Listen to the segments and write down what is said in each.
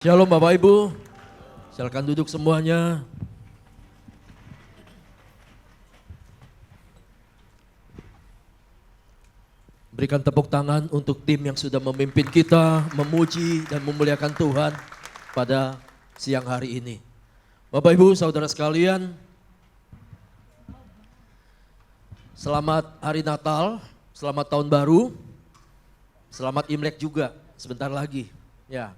Shalom Bapak Ibu, silakan duduk semuanya. Berikan tepuk tangan untuk tim yang sudah memimpin kita, memuji dan memuliakan Tuhan pada siang hari ini. Bapak Ibu, saudara sekalian, selamat hari Natal, selamat tahun baru, selamat Imlek juga sebentar lagi. Ya,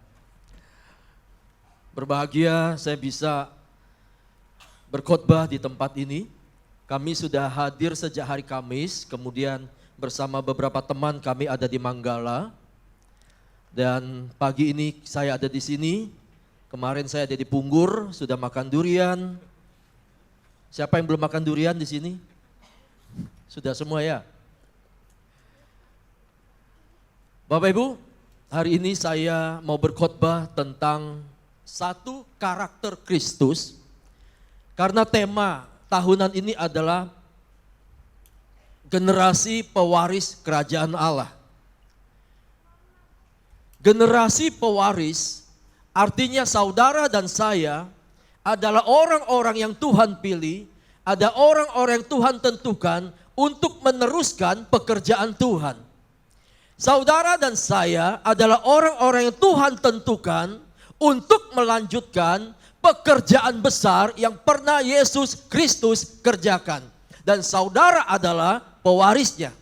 berbahagia saya bisa berkhotbah di tempat ini. Kami sudah hadir sejak hari Kamis, kemudian bersama beberapa teman kami ada di Manggala. Dan pagi ini saya ada di sini. Kemarin saya ada di Punggur, sudah makan durian. Siapa yang belum makan durian di sini? Sudah semua ya? Bapak Ibu, hari ini saya mau berkhotbah tentang satu karakter Kristus. Karena tema tahunan ini adalah generasi pewaris kerajaan Allah. Generasi pewaris artinya saudara dan saya adalah orang-orang yang Tuhan pilih, ada orang-orang yang Tuhan tentukan untuk meneruskan pekerjaan Tuhan. Saudara dan saya adalah orang-orang yang Tuhan tentukan untuk melanjutkan pekerjaan besar yang pernah Yesus Kristus kerjakan. Dan saudara adalah pewarisnya.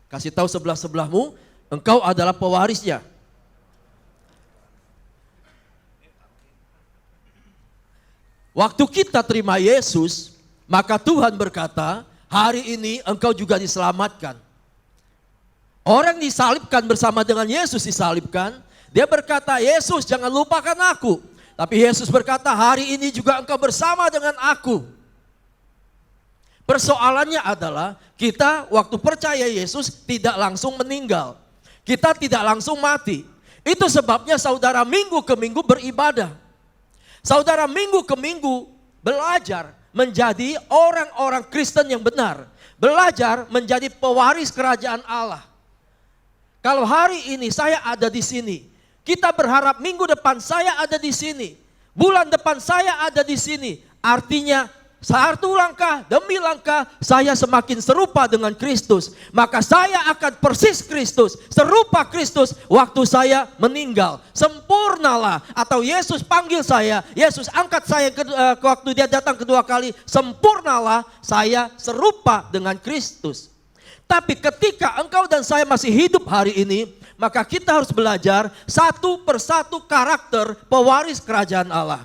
Kasih tahu sebelah-sebelahmu, engkau adalah pewarisnya. Waktu kita terima Yesus, maka Tuhan berkata, hari ini engkau juga diselamatkan. Orang disalibkan bersama dengan Yesus disalibkan, dia berkata, Yesus jangan lupakan aku. Tapi Yesus berkata, hari ini juga engkau bersama dengan aku. Persoalannya adalah kita waktu percaya Yesus tidak langsung meninggal. Kita tidak langsung mati. Itu sebabnya saudara minggu ke minggu beribadah. Saudara minggu ke minggu belajar menjadi orang-orang Kristen yang benar. Belajar menjadi pewaris kerajaan Allah. Kalau hari ini saya ada di sini, kita berharap minggu depan saya ada di sini. Bulan depan saya ada di sini. Artinya satu langkah demi langkah saya semakin serupa dengan Kristus. Maka saya akan persis Kristus, serupa Kristus waktu saya meninggal. Sempurnalah, atau Yesus panggil saya, Yesus angkat saya waktu dia datang kedua kali. Sempurnalah, saya serupa dengan Kristus. Tapi ketika engkau dan saya masih hidup hari ini, maka kita harus belajar satu persatu karakter pewaris kerajaan Allah.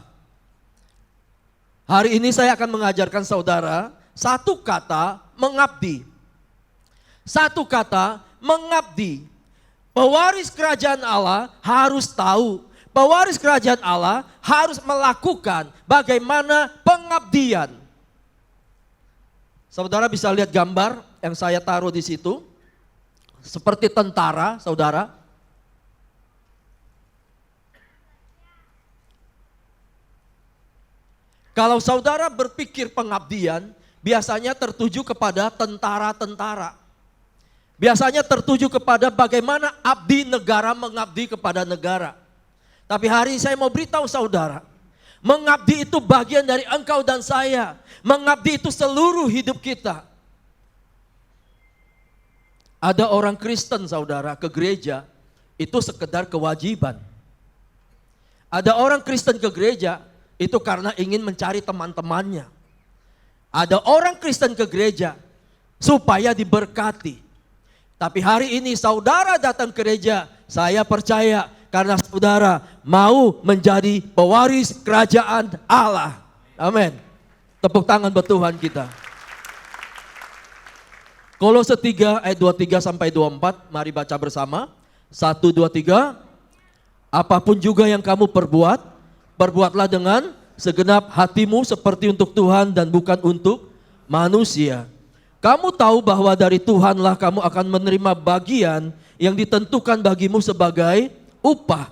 Hari ini saya akan mengajarkan saudara satu kata mengabdi. Satu kata mengabdi. Pewaris kerajaan Allah harus tahu. Pewaris kerajaan Allah harus melakukan bagaimana pengabdian. Saudara bisa lihat gambar yang saya taruh di situ. Seperti tentara, saudara. Kalau saudara berpikir pengabdian, biasanya tertuju kepada tentara-tentara. Biasanya tertuju kepada bagaimana abdi negara mengabdi kepada negara. Tapi hari ini saya mau beritahu saudara, mengabdi itu bagian dari engkau dan saya. Mengabdi itu seluruh hidup kita. Ada orang Kristen saudara ke gereja, itu sekedar kewajiban. Ada orang Kristen ke gereja, itu karena ingin mencari teman-temannya. Ada orang Kristen ke gereja supaya diberkati. Tapi hari ini saudara datang ke gereja, saya percaya karena saudara mau menjadi pewaris kerajaan Allah. Amin. Tepuk tangan buat Tuhan kita. Kolose 3 ayat 23 sampai 24, mari baca bersama. 1, 2, 3. Apapun juga yang kamu perbuat, perbuatlah dengan segenap hatimu seperti untuk Tuhan dan bukan untuk manusia. Kamu tahu bahwa dari Tuhanlah kamu akan menerima bagian yang ditentukan bagimu sebagai upah.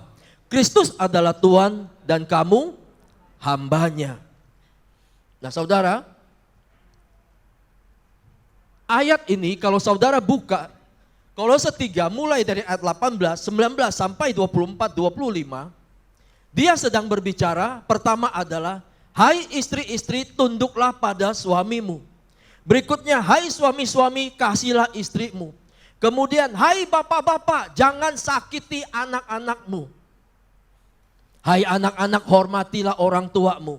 Kristus adalah Tuhan dan kamu hambanya. Nah saudara, ayat ini kalau saudara buka Kolose 3 mulai dari ayat 18, 19 sampai 24, 25, Dia sedang berbicara, pertama adalah, hai istri-istri tunduklah pada suamimu. Berikutnya, hai suami-suami kasihlah istrimu. Kemudian, hai bapak-bapak jangan sakiti anak-anakmu. Hai anak-anak hormatilah orang tuamu.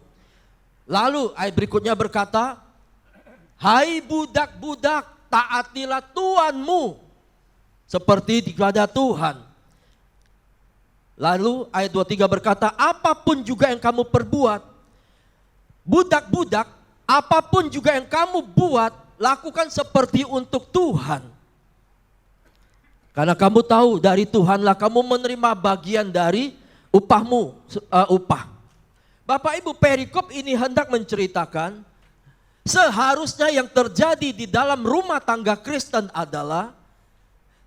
Lalu ayat berikutnya berkata, hai budak-budak taatilah tuanmu seperti kepada Tuhan. Lalu ayat 23 berkata, apapun juga yang kamu perbuat, budak-budak, apapun juga yang kamu buat, lakukan seperti untuk Tuhan. Karena kamu tahu dari Tuhanlah kamu menerima bagian dari upahmu, upah. Bapak Ibu, perikop ini hendak menceritakan, seharusnya yang terjadi di dalam rumah tangga Kristen adalah,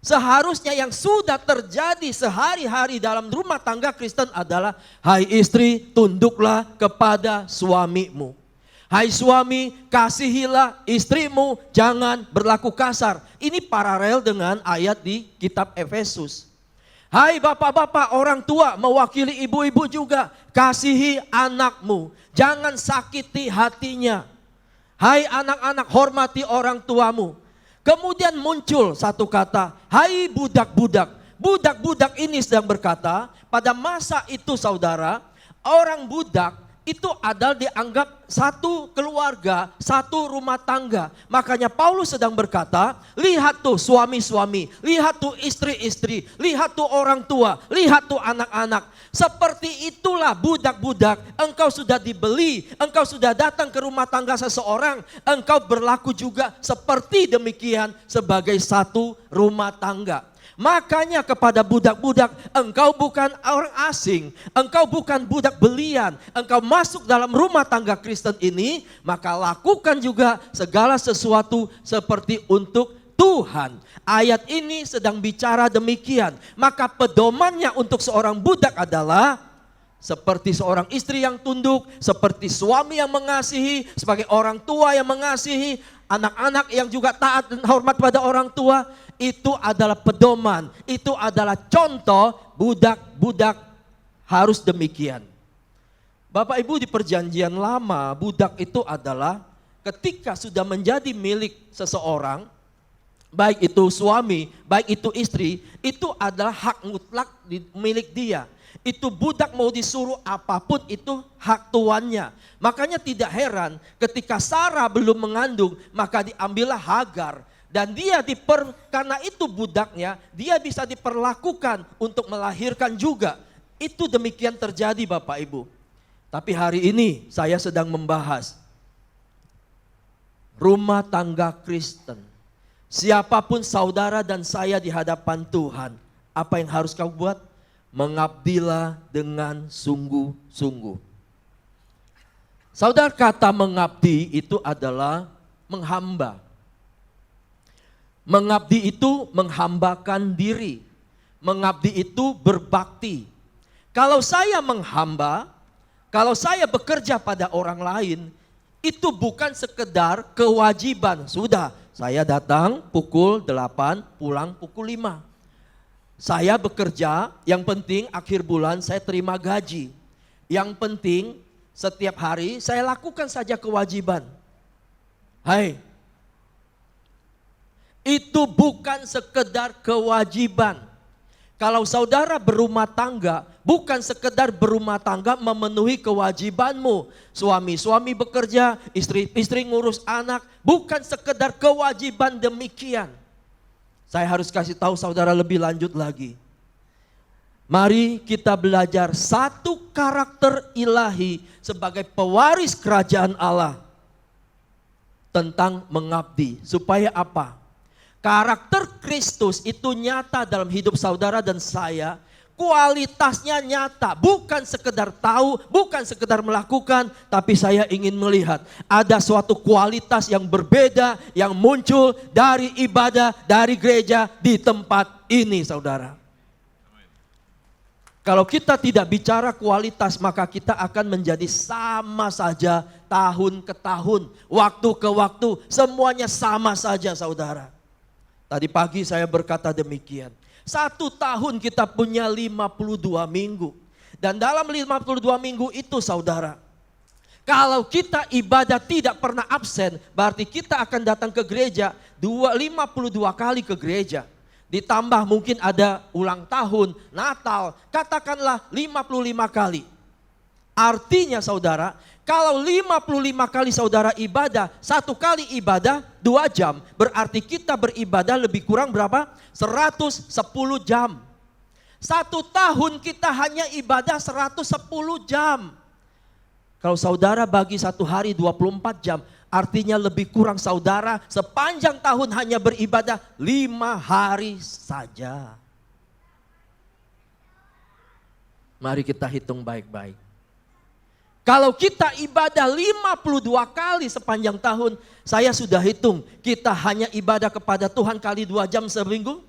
seharusnya yang sudah terjadi sehari-hari dalam rumah tangga Kristen adalah, hai istri tunduklah kepada suamimu. Hai suami kasihilah istrimu, jangan berlaku kasar. Ini paralel dengan ayat di kitab Efesus. Hai bapak-bapak orang tua mewakili ibu-ibu juga, kasihi anakmu, jangan sakiti hatinya. Hai anak-anak hormati orang tuamu. Kemudian muncul satu kata, hai budak-budak. Budak-budak ini sedang berkata, pada masa itu saudara, orang budak itu adalah dianggap satu keluarga, satu rumah tangga. Makanya Paulus sedang berkata, lihat tuh suami-suami, lihat tuh istri-istri, lihat tuh orang tua, lihat tuh anak-anak. Seperti itulah budak-budak, engkau sudah dibeli, engkau sudah datang ke rumah tangga seseorang, engkau berlaku juga seperti demikian sebagai satu rumah tangga. Makanya kepada budak-budak, engkau bukan orang asing, engkau bukan budak belian, engkau masuk dalam rumah tangga Kristen ini, maka lakukan juga segala sesuatu seperti untuk Tuhan. Ayat ini sedang bicara demikian, maka pedomannya untuk seorang budak adalah seperti seorang istri yang tunduk, seperti suami yang mengasihi, sebagai orang tua yang mengasihi, anak-anak yang juga taat dan hormat pada orang tua. Itu adalah pedoman, itu adalah contoh budak-budak harus demikian. Bapak Ibu, di perjanjian lama budak itu adalah ketika sudah menjadi milik seseorang, baik itu suami, baik itu istri, itu adalah hak mutlak milik dia. Itu budak mau disuruh apapun itu hak tuannya. Makanya tidak heran ketika Sarah belum mengandung maka diambillah Hagar. Dan dia karena itu budaknya, dia bisa diperlakukan untuk melahirkan juga. Itu demikian terjadi Bapak Ibu. Tapi hari ini saya sedang membahas rumah tangga Kristen. Siapapun saudara dan saya di hadapan Tuhan, apa yang harus kau buat? Mengabdilah dengan sungguh-sungguh. Saudara, kata mengabdi itu adalah menghamba. Mengabdi itu menghambakan diri. Mengabdi itu berbakti. Kalau saya menghamba, kalau saya bekerja pada orang lain, itu bukan sekedar kewajiban. Sudah, saya datang pukul 8, pulang pukul 5. Saya bekerja, yang penting akhir bulan saya terima gaji. Yang penting setiap hari saya lakukan saja kewajiban. Hai, itu bukan sekedar kewajiban. Kalau saudara berumah tangga, bukan sekedar berumah tangga memenuhi kewajibanmu. Suami bekerja, istri ngurus anak, bukan sekedar kewajiban demikian. Saya harus kasih tahu saudara lebih lanjut lagi. Mari kita belajar satu karakter ilahi sebagai pewaris kerajaan Allah tentang mengabdi. Supaya apa? Karakter Kristus itu nyata dalam hidup saudara dan saya. Kualitasnya nyata, bukan sekedar tahu, bukan sekedar melakukan, tapi saya ingin melihat ada suatu kualitas yang berbeda yang muncul dari ibadah, dari gereja di tempat ini saudara. Kalau kita tidak bicara kualitas, maka kita akan menjadi sama saja tahun ke tahun, waktu ke waktu, semuanya sama saja saudara. Tadi pagi saya berkata demikian. 1 tahun kita punya 52 minggu. Dan dalam 52 minggu itu saudara, kalau kita ibadah tidak pernah absen, berarti kita akan datang ke gereja 52 kali ke gereja. Ditambah mungkin ada ulang tahun, Natal, katakanlah 55 kali. Artinya saudara, kalau 55 kali saudara ibadah, satu kali ibadah 2 jam, berarti kita beribadah lebih kurang berapa? 110 jam. 1 tahun kita hanya ibadah 110 jam. Kalau saudara bagi 1 hari 24 jam, artinya lebih kurang saudara sepanjang tahun hanya beribadah 5 hari saja. Mari kita hitung baik-baik. Kalau kita ibadah 52 kali sepanjang tahun, saya sudah hitung, kita hanya ibadah kepada Tuhan kali 2 jam seminggu,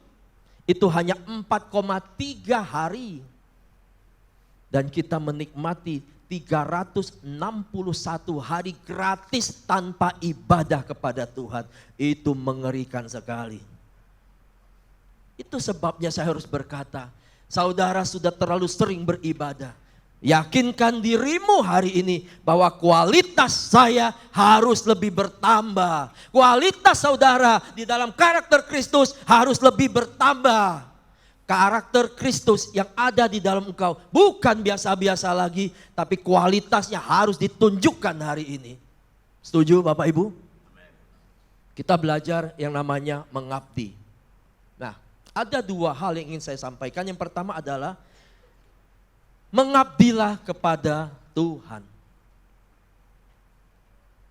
itu hanya 4,3 hari. Dan kita menikmati 361 hari gratis tanpa ibadah kepada Tuhan. Itu mengerikan sekali. Itu sebabnya saya harus berkata, saudara sudah terlalu sering beribadah. Yakinkan dirimu hari ini bahwa kualitas saya harus lebih bertambah. Kualitas saudara di dalam karakter Kristus harus lebih bertambah. Karakter Kristus yang ada di dalam engkau bukan biasa-biasa lagi, tapi kualitasnya harus ditunjukkan hari ini. Setuju Bapak Ibu? Kita belajar yang namanya mengabdi. Nah, ada 2 hal yang ingin saya sampaikan. Yang pertama adalah mengabdilah kepada Tuhan.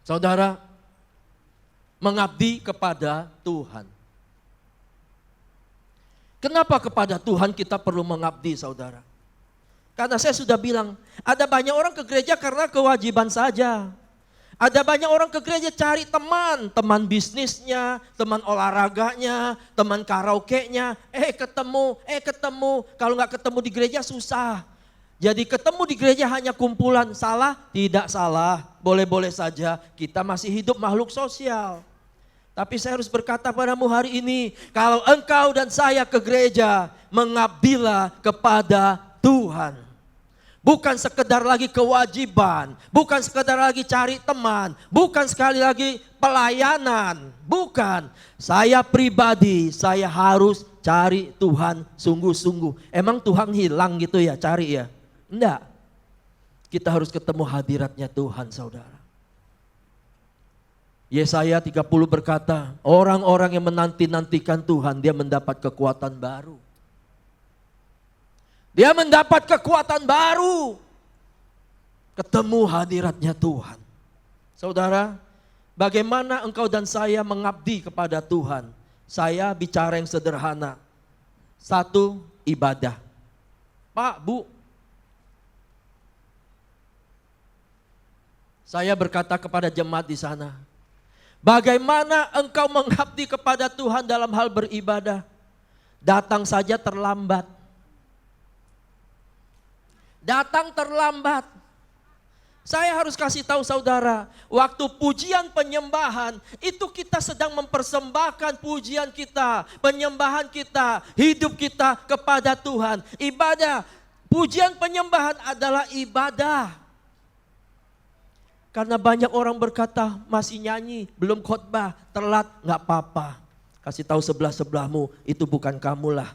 Saudara, mengabdi kepada Tuhan. Kenapa kepada Tuhan kita perlu mengabdi saudara? Karena saya sudah bilang, ada banyak orang ke gereja karena kewajiban saja. Ada banyak orang ke gereja cari teman, teman bisnisnya, teman olahraganya, teman karaoke-nya. Ketemu. Kalau nggak ketemu di gereja susah. Jadi ketemu di gereja hanya kumpulan, salah? Tidak salah, boleh-boleh saja. Kita masih hidup makhluk sosial. Tapi saya harus berkata padamu hari ini, kalau engkau dan saya ke gereja, mengabdilah kepada Tuhan. Bukan sekedar lagi kewajiban, bukan sekedar lagi cari teman, bukan sekali lagi pelayanan, bukan. Saya pribadi, saya harus cari Tuhan sungguh-sungguh. Emang Tuhan hilang gitu ya, cari ya? Enggak. Kita harus ketemu hadiratnya Tuhan saudara. Yesaya 30 berkata, orang-orang yang menanti-nantikan Tuhan, dia mendapat kekuatan baru. Dia mendapat kekuatan baru. Ketemu hadiratnya Tuhan. Saudara, bagaimana engkau dan saya mengabdi kepada Tuhan? Saya bicara yang sederhana. 1, ibadah. Pak, Bu. Saya berkata kepada jemaat di sana, bagaimana engkau mengabdi kepada Tuhan dalam hal beribadah? Datang saja terlambat. Datang terlambat. Saya harus kasih tahu saudara, waktu pujian penyembahan, itu kita sedang mempersembahkan pujian kita, penyembahan kita, hidup kita kepada Tuhan. Ibadah, pujian penyembahan adalah ibadah. Karena banyak orang berkata, masih nyanyi, belum khotbah, telat, gak apa-apa. Kasih tahu sebelah-sebelahmu, itu bukan kamulah.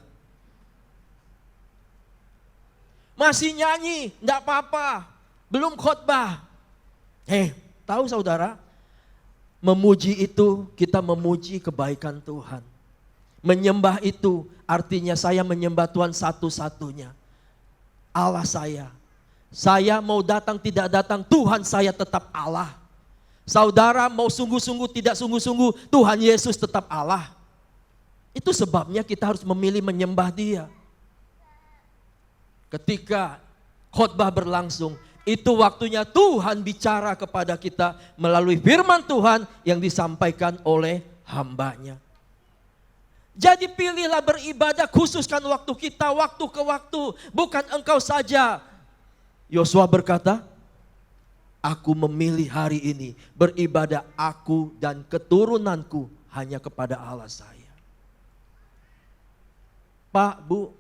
Masih nyanyi, gak apa-apa, belum khotbah. Tahu saudara, memuji itu kita memuji kebaikan Tuhan. Menyembah itu artinya saya menyembah Tuhan satu-satunya. Allah saya. Saya mau datang tidak datang, Tuhan saya tetap Allah. Saudara mau sungguh-sungguh tidak sungguh-sungguh, Tuhan Yesus tetap Allah. Itu sebabnya kita harus memilih menyembah Dia. Ketika khotbah berlangsung, itu waktunya Tuhan bicara kepada kita melalui firman Tuhan yang disampaikan oleh hamba-Nya. Jadi pilihlah beribadah, khususkan waktu kita, waktu ke waktu, bukan engkau saja. Yosua berkata, aku memilih hari ini beribadah aku dan keturunanku hanya kepada Allah saya. Pak, Bu,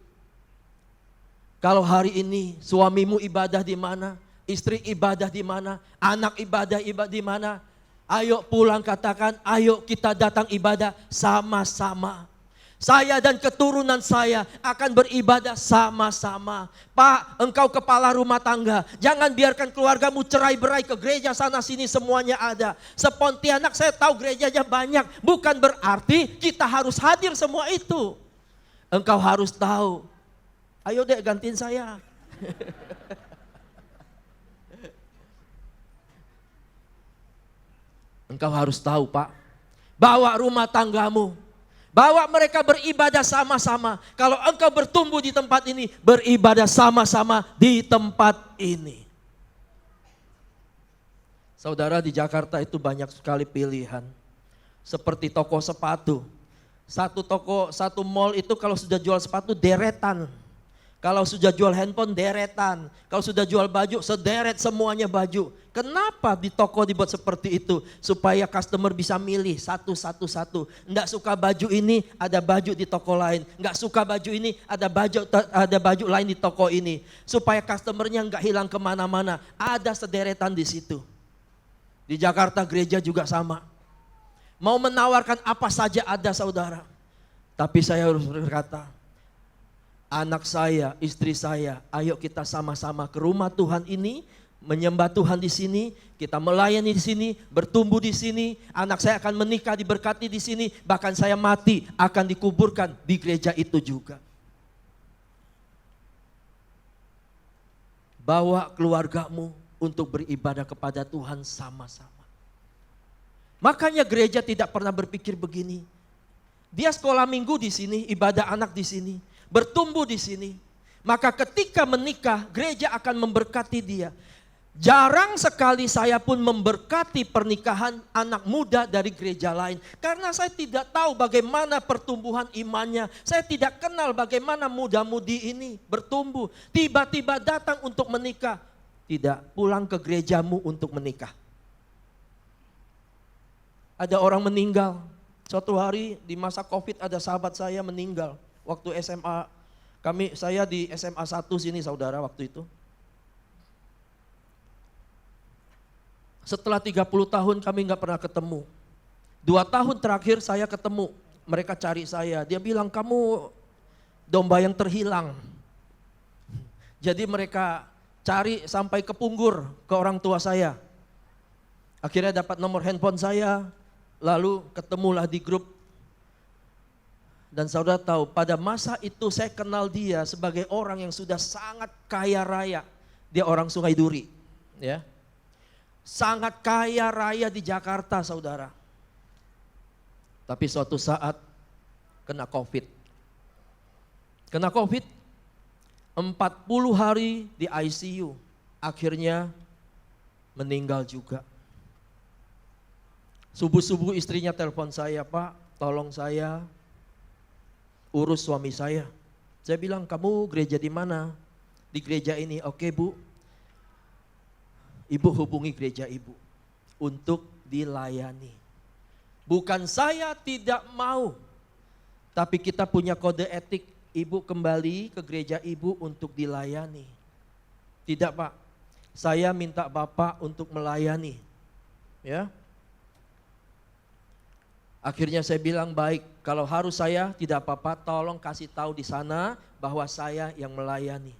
Kalau hari ini suamimu ibadah di mana, istri ibadah di mana, anak ibadah di mana, ayo pulang katakan, ayo kita datang ibadah sama-sama. Saya dan keturunan saya akan beribadah sama-sama. Pak, engkau kepala rumah tangga, jangan biarkan keluargamu cerai-berai ke gereja sana sini semuanya ada. Sepontianak saya tahu gerejanya banyak, bukan berarti kita harus hadir semua itu. Engkau harus tahu. Ayo dek gantiin saya. Engkau harus tahu Pak, bawa rumah tanggamu. Bawa mereka beribadah sama-sama. Kalau engkau bertumbuh di tempat ini, beribadah sama-sama di tempat ini. Saudara, di Jakarta itu banyak sekali pilihan. Seperti toko sepatu. Satu toko, satu mall itu kalau sudah jual sepatu deretan. Kalau sudah jual handphone deretan. Kalau sudah jual baju sederet semuanya baju. Kenapa di toko dibuat seperti itu? Supaya customer bisa milih satu-satu. Enggak suka baju ini, ada baju di toko lain. Enggak suka baju ini, ada baju lain di toko ini. Supaya customernya enggak hilang kemana-mana. Ada sederetan di situ. Di Jakarta gereja juga sama. Mau menawarkan apa saja ada saudara. Tapi saya harus berkata, anak saya, istri saya, ayo kita sama-sama ke rumah Tuhan ini, menyembah Tuhan di sini, kita melayani di sini, bertumbuh di sini, anak saya akan menikah diberkati di sini, bahkan saya mati akan dikuburkan di gereja itu juga. Bawa keluargamu untuk beribadah kepada Tuhan sama-sama. Makanya gereja tidak pernah berpikir begini. Dia sekolah minggu di sini, ibadah anak di sini, bertumbuh di sini. Maka ketika menikah, gereja akan memberkati dia. Jarang sekali saya pun memberkati pernikahan anak muda dari gereja lain. Karena saya tidak tahu bagaimana pertumbuhan imannya. Saya tidak kenal bagaimana muda-mudi ini bertumbuh. Tiba-tiba datang untuk menikah. Tidak, pulang ke gerejamu untuk menikah. Ada orang meninggal. Suatu hari di masa Covid ada sahabat saya meninggal. Waktu SMA, saya di SMA 1 sini saudara waktu itu. Setelah 30 tahun kami gak pernah ketemu. 2 tahun terakhir saya ketemu, mereka cari saya. Dia bilang kamu domba yang terhilang. Jadi mereka cari sampai ke Punggur, ke orang tua saya. Akhirnya dapat nomor handphone saya, lalu ketemulah di grup. Dan saudara tahu pada masa itu saya kenal dia sebagai orang yang sudah sangat kaya raya. Dia orang Sungai Duri. Ya. Sangat kaya raya di Jakarta saudara. Tapi suatu saat kena Covid. Kena Covid 40 hari di ICU. Akhirnya meninggal juga. Subuh-subuh istrinya telepon saya, Pak tolong saya urus suami saya. Saya bilang kamu gereja di mana? Di gereja ini. Oke Bu. Ibu hubungi gereja ibu untuk dilayani. Bukan saya tidak mau, tapi kita punya kode etik. Ibu kembali ke gereja ibu untuk dilayani. Tidak Pak, saya minta Bapak untuk melayani. Ya. Akhirnya saya bilang baik, kalau harus saya tidak apa-apa, tolong kasih tahu di sana bahwa saya yang melayani.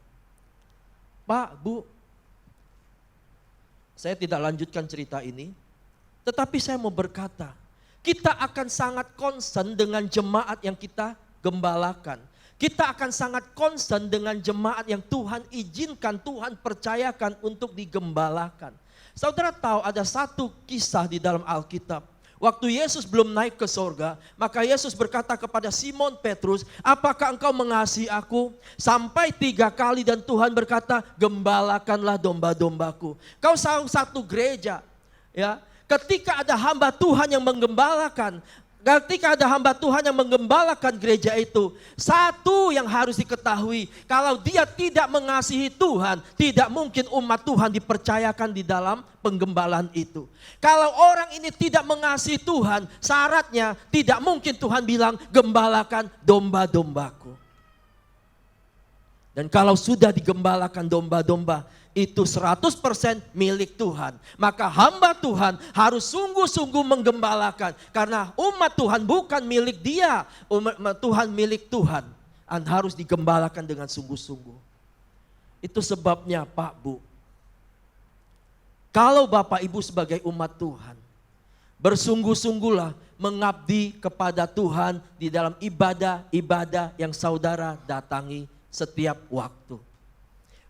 Pak, Bu, saya tidak lanjutkan cerita ini, tetapi saya mau berkata, kita akan sangat concern dengan jemaat yang kita gembalakan. Kita akan sangat concern dengan jemaat yang Tuhan izinkan, Tuhan percayakan untuk digembalakan. Saudara tahu ada satu kisah di dalam Alkitab. Waktu Yesus belum naik ke sorga, maka Yesus berkata kepada Simon Petrus, apakah engkau mengasihi aku? Sampai 3 kali dan Tuhan berkata, gembalakanlah domba-dombaku. Kau satu gereja, ya. Ketika ada hamba Tuhan yang menggembalakan, ketika ada hamba Tuhan yang menggembalakan gereja itu, satu yang harus diketahui, kalau dia tidak mengasihi Tuhan, tidak mungkin umat Tuhan dipercayakan di dalam penggembalaan itu. Kalau orang ini tidak mengasihi Tuhan, syaratnya tidak mungkin Tuhan bilang gembalakan domba-dombaku. Dan kalau sudah digembalakan domba-domba, itu 100% milik Tuhan. Maka hamba Tuhan harus sungguh-sungguh menggembalakan. Karena umat Tuhan bukan milik dia, umat Tuhan milik Tuhan. Dan harus digembalakan dengan sungguh-sungguh. Itu sebabnya Pak Bu, kalau Bapak Ibu sebagai umat Tuhan, bersungguh-sungguhlah mengabdi kepada Tuhan di dalam ibadah-ibadah yang saudara datangi setiap waktu.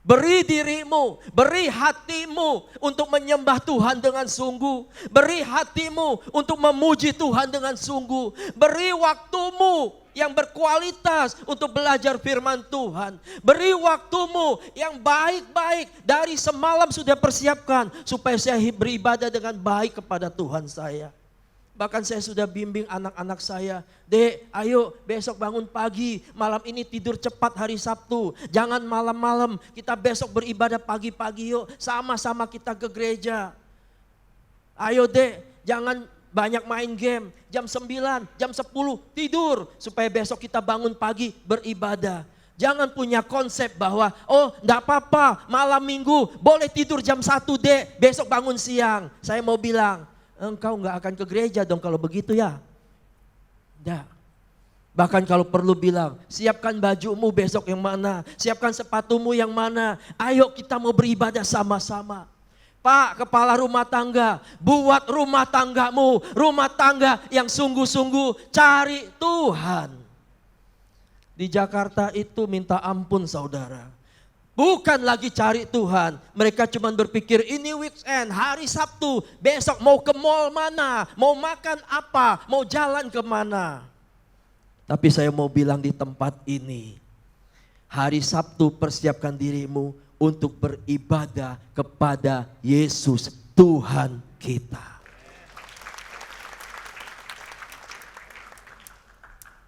Beri dirimu, beri hatimu untuk menyembah Tuhan dengan sungguh. Beri hatimu untuk memuji Tuhan dengan sungguh. Beri waktumu yang berkualitas untuk belajar firman Tuhan. Beri waktumu yang baik-baik, dari semalam sudah persiapkan supaya saya beribadah dengan baik kepada Tuhan saya. Bahkan saya sudah bimbing anak-anak saya, Dek, ayo besok bangun pagi, malam ini tidur cepat hari Sabtu. Jangan malam-malam, kita besok beribadah pagi-pagi yuk, sama-sama kita ke gereja. Ayo Dek, jangan banyak main game, jam 9, jam 10 tidur, supaya besok kita bangun pagi beribadah. Jangan punya konsep bahwa, oh enggak apa-apa, malam minggu boleh tidur jam 1 Dek, besok bangun siang. Saya mau bilang, engkau enggak akan ke gereja dong kalau begitu ya. Enggak. Bahkan kalau perlu bilang, siapkan bajumu besok yang mana, siapkan sepatumu yang mana. Ayo kita mau beribadah sama-sama. Pak, kepala rumah tangga, buat rumah tanggamu, rumah tangga yang sungguh-sungguh cari Tuhan. Di Jakarta itu minta ampun saudara. Bukan lagi cari Tuhan, mereka cuma berpikir ini weekend, hari Sabtu, besok mau ke mall mana, mau makan apa, mau jalan kemana. Tapi saya mau bilang di tempat ini, hari Sabtu persiapkan dirimu untuk beribadah kepada Yesus Tuhan kita.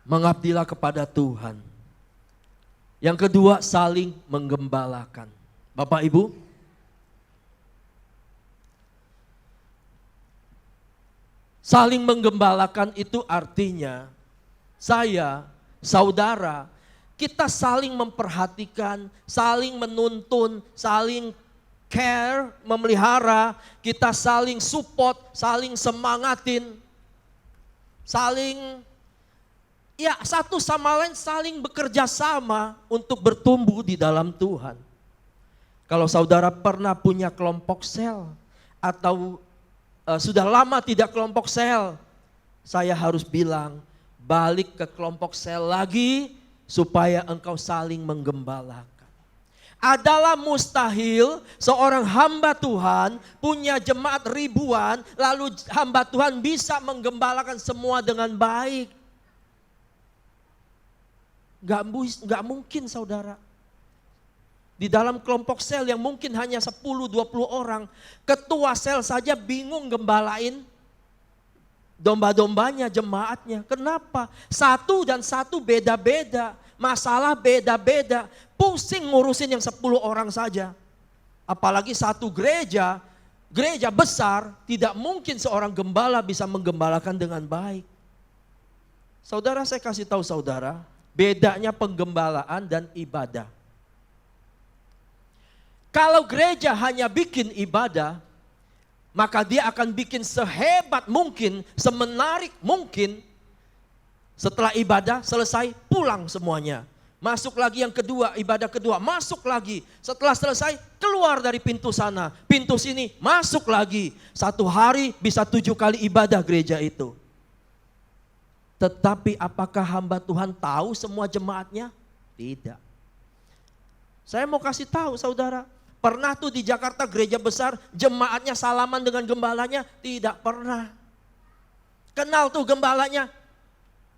Mengabdilah kepada Tuhan. Yang kedua, saling menggembalakan. Bapak Ibu, saling menggembalakan itu artinya saya, saudara, kita saling memperhatikan, saling menuntun, saling care, memelihara, kita saling support, saling semangatin, saling satu sama lain saling bekerja sama untuk bertumbuh di dalam Tuhan. Kalau saudara pernah punya kelompok sel atau sudah lama tidak kelompok sel, saya harus bilang balik ke kelompok sel lagi supaya engkau saling menggembalakan. Adalah mustahil seorang hamba Tuhan punya jemaat ribuan lalu hamba Tuhan bisa menggembalakan semua dengan baik. Gak mungkin saudara. Di dalam kelompok sel yang mungkin hanya 10-20 orang, ketua sel saja bingung gembalain domba-dombanya, jemaatnya. Kenapa? Satu dan satu beda-beda, masalah beda-beda, pusing ngurusin yang 10 orang saja. Apalagi satu gereja besar, tidak mungkin seorang gembala bisa menggembalakan dengan baik. Saudara, saya kasih tahu saudara, bedanya penggembalaan dan ibadah. Kalau gereja hanya bikin ibadah, maka dia akan bikin sehebat mungkin, semenarik mungkin. Setelah ibadah selesai, pulang semuanya. Masuk lagi yang kedua, ibadah kedua, masuk lagi. Setelah selesai, keluar dari pintu sana, pintu sini, masuk lagi. Satu hari bisa 7 kali ibadah gereja itu. Tetapi apakah hamba Tuhan tahu semua jemaatnya? Tidak. Saya mau kasih tahu saudara, pernah tuh di Jakarta gereja besar jemaatnya salaman dengan gembalanya? Tidak pernah. Kenal tuh gembalanya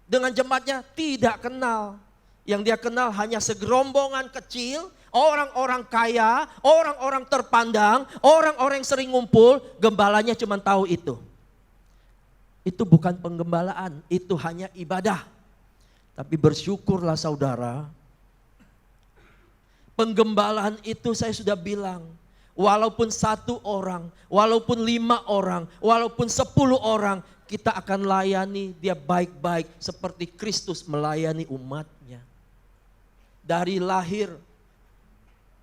dengan jemaatnya? Tidak kenal. Yang dia kenal hanya segerombongan kecil, orang-orang kaya, orang-orang terpandang, orang-orang yang sering ngumpul, gembalanya cuma tahu itu. Itu bukan penggembalaan, itu hanya ibadah. Tapi bersyukurlah saudara, penggembalaan itu saya sudah bilang, walaupun 1 orang, walaupun 5 orang, walaupun 10 orang, kita akan layani dia baik-baik seperti Kristus melayani umatnya. Dari lahir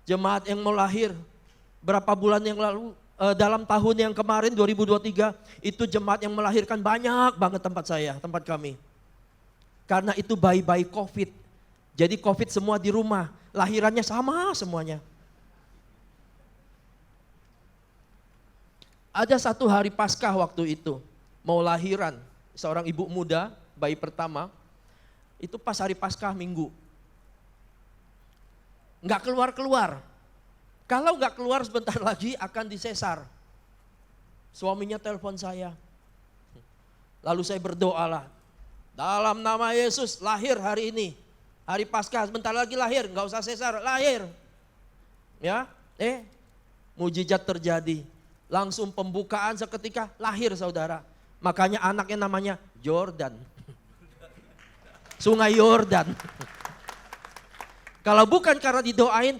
Jemaat yang mau lahir berapa bulan yang lalu, dalam tahun yang kemarin 2023, itu jemaat yang melahirkan banyak banget tempat kami. Karena itu bayi-bayi COVID. Jadi COVID semua di rumah, lahirannya sama semuanya. Ada satu hari Paskah waktu itu, mau lahiran seorang ibu muda, bayi pertama, itu pas hari Paskah Minggu. Nggak keluar-keluar. Kalau nggak keluar sebentar lagi akan disesar. Suaminya telepon saya. Lalu saya berdoalah. Dalam nama Yesus lahir hari ini. Hari Paskah sebentar lagi lahir, nggak usah sesar, lahir. Ya, mujizat terjadi. Langsung pembukaan seketika lahir saudara. Makanya anaknya namanya Jordan. Sungai Yordan. Kalau bukan karena didoain,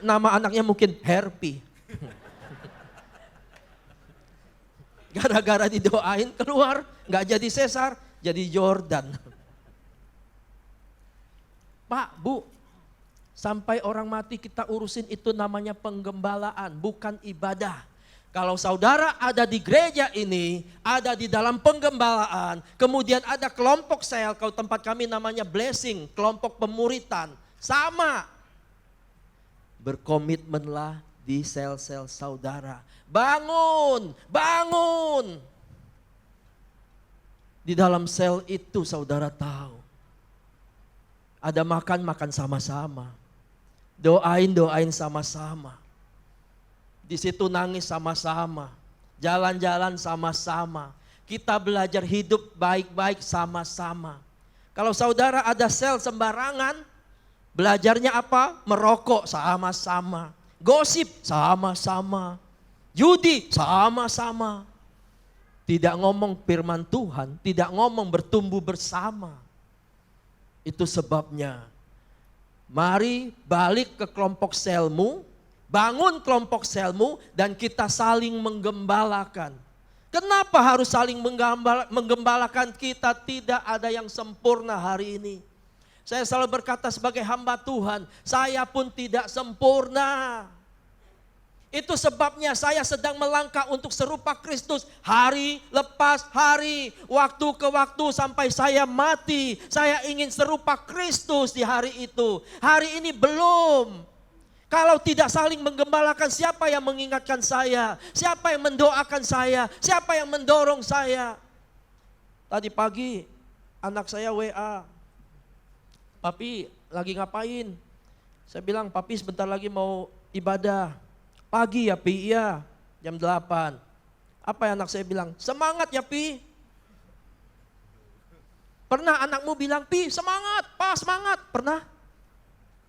nama anaknya mungkin Herpy. Gara-gara didoain keluar, nggak jadi sesar, jadi Jordan. Pak, Bu, sampai orang mati kita urusin itu namanya penggembalaan, bukan ibadah. Kalau saudara ada di gereja ini, ada di dalam penggembalaan, kemudian ada kelompok sel, kalau tempat kami namanya blessing, kelompok pemuritan, sama. Berkomitmenlah di sel-sel saudara. Bangun, bangun. Di dalam sel itu saudara tahu. Ada makan sama-sama. Doain sama-sama. Di situ nangis sama-sama, jalan-jalan sama-sama. Kita belajar hidup baik-baik sama-sama. Kalau saudara ada sel sembarangan, belajarnya apa? Merokok sama-sama, gosip sama-sama, judi sama-sama. Tidak ngomong firman Tuhan, tidak ngomong bertumbuh bersama. Itu sebabnya, mari balik ke kelompok selmu, bangun kelompok selmu dan kita saling menggembalakan. Kenapa harus saling menggembalakan? Kita tidak ada yang sempurna hari ini. Saya selalu berkata sebagai hamba Tuhan, saya pun tidak sempurna. Itu sebabnya saya sedang melangkah untuk serupa Kristus hari lepas hari, waktu ke waktu sampai saya mati. Saya ingin serupa Kristus di hari itu. Hari ini belum. Kalau tidak saling menggembalakan, siapa yang mengingatkan saya? Siapa yang mendoakan saya? Siapa yang mendorong saya? Tadi pagi anak saya WA, "Papi lagi ngapain?" Saya bilang, "Papi sebentar lagi mau ibadah." "Pagi ya Pi?" "Iya, jam 8. Apa yang anak saya bilang? "Semangat ya Pi." Pernah anakmu bilang, "Pi semangat, Pa semangat"? Pernah?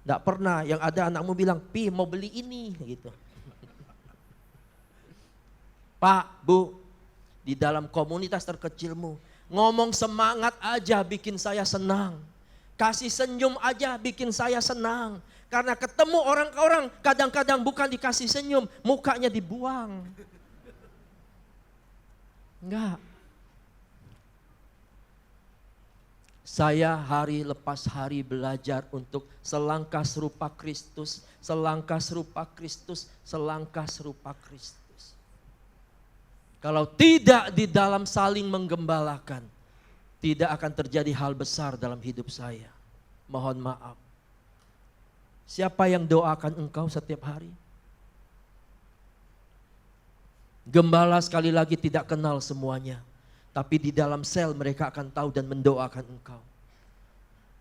Enggak pernah. Yang ada anakmu bilang, "Pi mau beli ini," gitu. Pak, Bu, di dalam komunitas terkecilmu, ngomong semangat aja bikin saya senang. Kasih senyum aja bikin saya senang. Karena ketemu orang-orang kadang-kadang bukan dikasih senyum, mukanya dibuang. Enggak. Saya hari lepas hari belajar untuk selangkah serupa Kristus, selangkah serupa Kristus, selangkah serupa Kristus. Kalau tidak di dalam saling menggembalakan, tidak akan terjadi hal besar dalam hidup saya. Mohon maaf. Siapa yang doakan engkau setiap hari? Gembala sekali lagi tidak kenal semuanya. Tapi di dalam sel mereka akan tahu dan mendoakan engkau.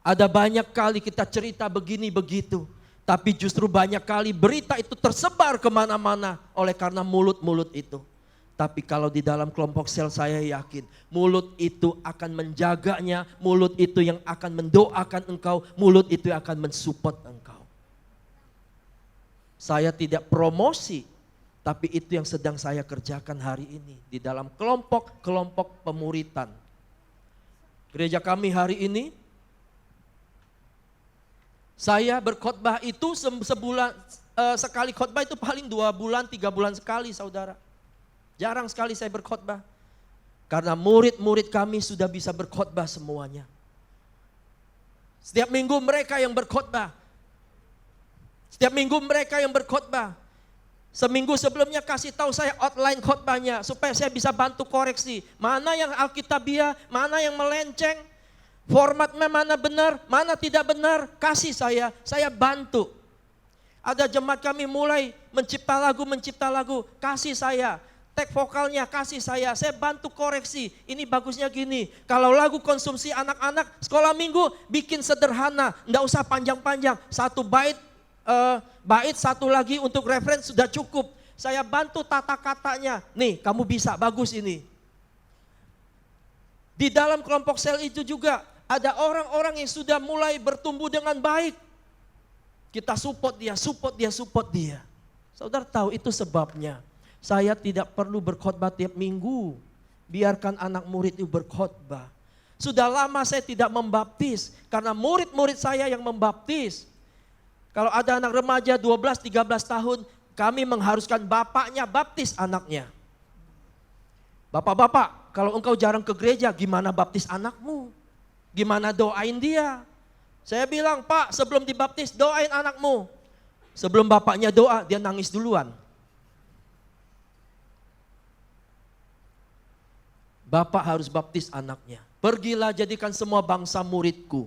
Ada banyak kali kita cerita begini begitu. Tapi justru banyak kali berita itu tersebar kemana-mana oleh karena mulut-mulut itu. Tapi kalau di dalam kelompok sel saya yakin mulut itu akan menjaganya. Mulut itu yang akan mendoakan engkau. Mulut itu yang akan mensupport engkau. Saya tidak promosi. Tapi itu yang sedang saya kerjakan hari ini di dalam kelompok-kelompok pemuritan. Gereja kami hari ini, saya berkhotbah itu sebulan sekali khotbah itu paling 2 bulan, 3 bulan sekali saudara. Jarang sekali saya berkhotbah. Karena murid-murid kami sudah bisa berkhotbah semuanya. Setiap minggu mereka yang berkhotbah. Setiap minggu mereka yang berkhotbah. Seminggu sebelumnya kasih tahu saya outline khotbahnya supaya saya bisa bantu koreksi. Mana yang alkitabiah, mana yang melenceng, formatnya mana benar, mana tidak benar, kasih saya bantu. Ada jemaat kami mulai mencipta lagu, kasih saya. Tag vokalnya kasih saya bantu koreksi. Ini bagusnya gini, kalau lagu konsumsi anak-anak sekolah minggu bikin sederhana, enggak usah panjang-panjang. Satu bait satu lagi untuk referensi sudah cukup. Saya bantu tata katanya. Nih, kamu bisa, bagus ini. Di dalam kelompok sel itu juga ada orang-orang yang sudah mulai bertumbuh dengan baik. Kita support dia. Saudara tahu itu sebabnya. Saya tidak perlu berkhotbah tiap minggu. Biarkan anak murid itu berkhotbah. Sudah lama saya tidak membaptis karena murid-murid saya yang membaptis. Kalau ada anak remaja 12-13 tahun, kami mengharuskan bapaknya baptis anaknya. Bapak-bapak, kalau engkau jarang ke gereja, gimana baptis anakmu? Gimana doain dia? Saya bilang, Pak, sebelum dibaptis doain anakmu. Sebelum bapaknya doa, dia nangis duluan. Bapak harus baptis anaknya. Pergilah jadikan semua bangsa muridku.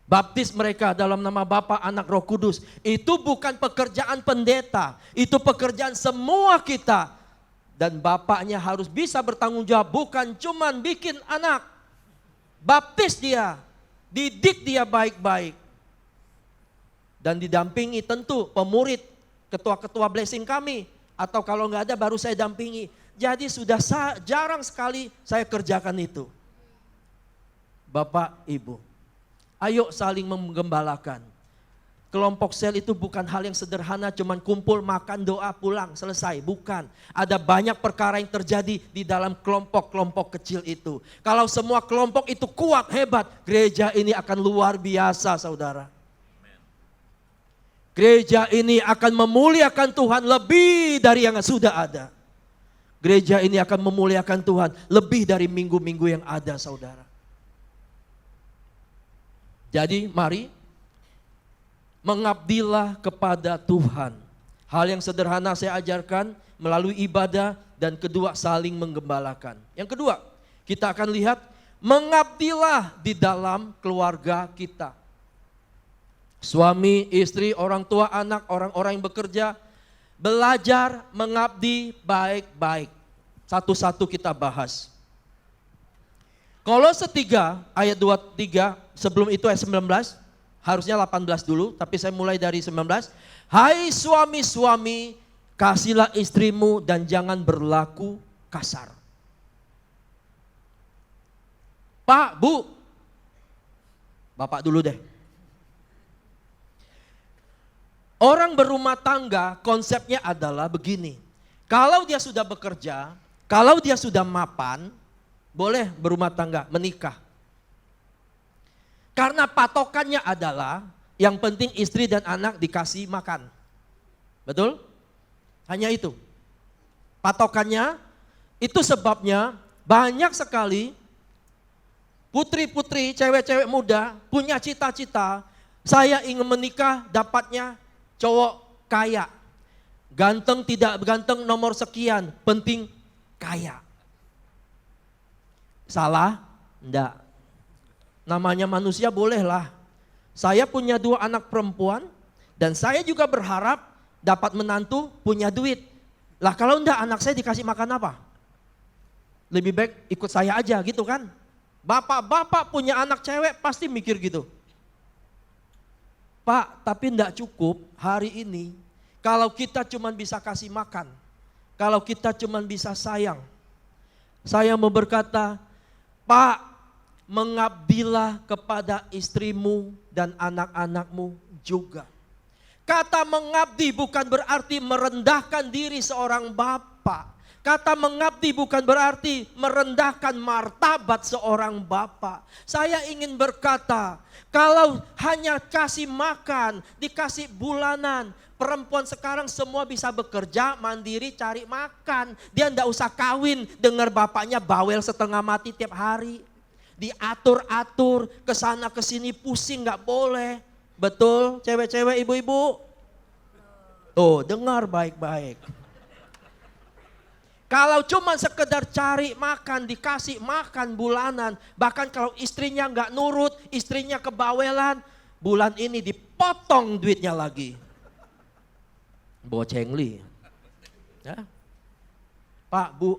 Baptis mereka dalam nama Bapa, Anak, Roh Kudus. Itu bukan pekerjaan pendeta, itu pekerjaan semua kita. Dan bapaknya harus bisa bertanggung jawab, bukan cuman bikin anak. Baptis dia, didik dia baik-baik. Dan didampingi tentu pemurid, ketua-ketua blessing kami. Atau kalau nggak ada baru saya dampingi. Jadi sudah jarang sekali saya kerjakan itu. Bapak, Ibu. Ayo saling menggembalakan. Kelompok sel itu bukan hal yang sederhana, cuman kumpul, makan, doa, pulang, selesai. Bukan. Ada banyak perkara yang terjadi di dalam kelompok-kelompok kecil itu. Kalau semua kelompok itu kuat, hebat, gereja ini akan luar biasa, saudara. Gereja ini akan memuliakan Tuhan lebih dari yang sudah ada. Gereja ini akan memuliakan Tuhan lebih dari minggu-minggu yang ada, saudara. Jadi mari mengabdilah kepada Tuhan. Hal yang sederhana saya ajarkan melalui ibadah dan kedua saling menggembalakan. Yang kedua kita akan lihat mengabdilah di dalam keluarga kita. Suami, istri, orang tua, anak, orang-orang yang bekerja belajar mengabdi baik-baik. Satu-satu kita bahas. Kolose 3 ayat 23, sebelum itu ayat 19, harusnya 18 dulu, tapi saya mulai dari 19. Hai suami-suami, kasihlah istrimu dan jangan berlaku kasar. Pak, Bu, Bapak dulu deh. Orang berumah tangga konsepnya adalah begini. Kalau dia sudah bekerja, kalau dia sudah mapan, boleh berumah tangga, menikah. Karena patokannya adalah yang penting istri dan anak dikasih makan. Betul? Hanya itu. Patokannya, itu sebabnya banyak sekali putri-putri, cewek-cewek muda punya cita-cita, saya ingin menikah dapatnya cowok kaya. Ganteng tidak ganteng nomor sekian, penting kaya. Salah? Enggak. Namanya manusia bolehlah. Saya punya 2 anak perempuan dan saya juga berharap dapat menantu punya duit. Lah kalau enggak anak saya dikasih makan apa? Lebih baik ikut saya aja gitu kan. Bapak-bapak punya anak cewek pasti mikir gitu. Pak, tapi enggak cukup hari ini kalau kita cuma bisa kasih makan. Kalau kita cuma bisa sayang. Saya mau berkata, Pak, mengabdilah kepada istrimu dan anak-anakmu juga. Kata mengabdi bukan berarti merendahkan diri seorang bapak. Kata mengabdi bukan berarti merendahkan martabat seorang bapak. Saya ingin berkata, kalau hanya kasih makan, dikasih bulanan, perempuan sekarang semua bisa bekerja, mandiri, cari makan. Dia enggak usah kawin, dengar bapaknya bawel setengah mati tiap hari. Diatur-atur, kesana kesini pusing, enggak boleh. Betul, cewek-cewek, ibu-ibu? Tuh, dengar baik-baik. Kalau cuma sekedar cari makan, dikasih makan bulanan, bahkan kalau istrinya nggak nurut, istrinya kebawelan, bulan ini dipotong duitnya lagi. Bocengli. Ya. Pak, Bu,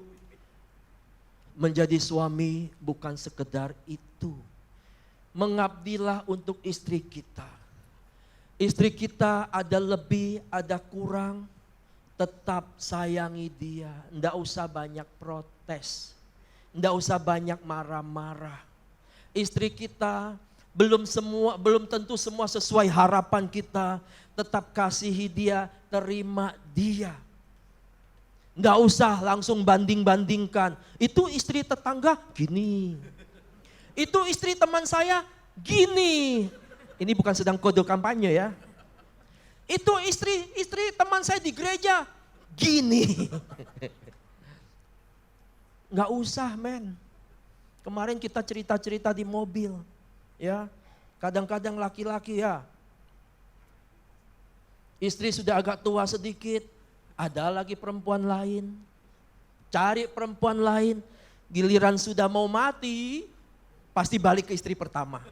menjadi suami bukan sekedar itu. Mengabdilah untuk istri kita. Istri kita ada lebih, ada kurang. Tetap sayangi dia, ndak usah banyak protes, ndak usah banyak marah-marah. Istri kita belum tentu semua sesuai harapan kita, tetap kasihi dia, terima dia. Ndak usah langsung banding-bandingkan, itu istri tetangga gini, itu istri teman saya gini. Ini bukan sedang kode kampanye ya. Itu istri teman saya di gereja gini. Nggak usah men. Kemarin kita cerita-cerita di mobil. Ya, kadang-kadang laki-laki ya. Istri sudah agak tua sedikit. Ada lagi perempuan lain. Cari perempuan lain. Giliran sudah mau mati. Pasti balik ke istri pertama.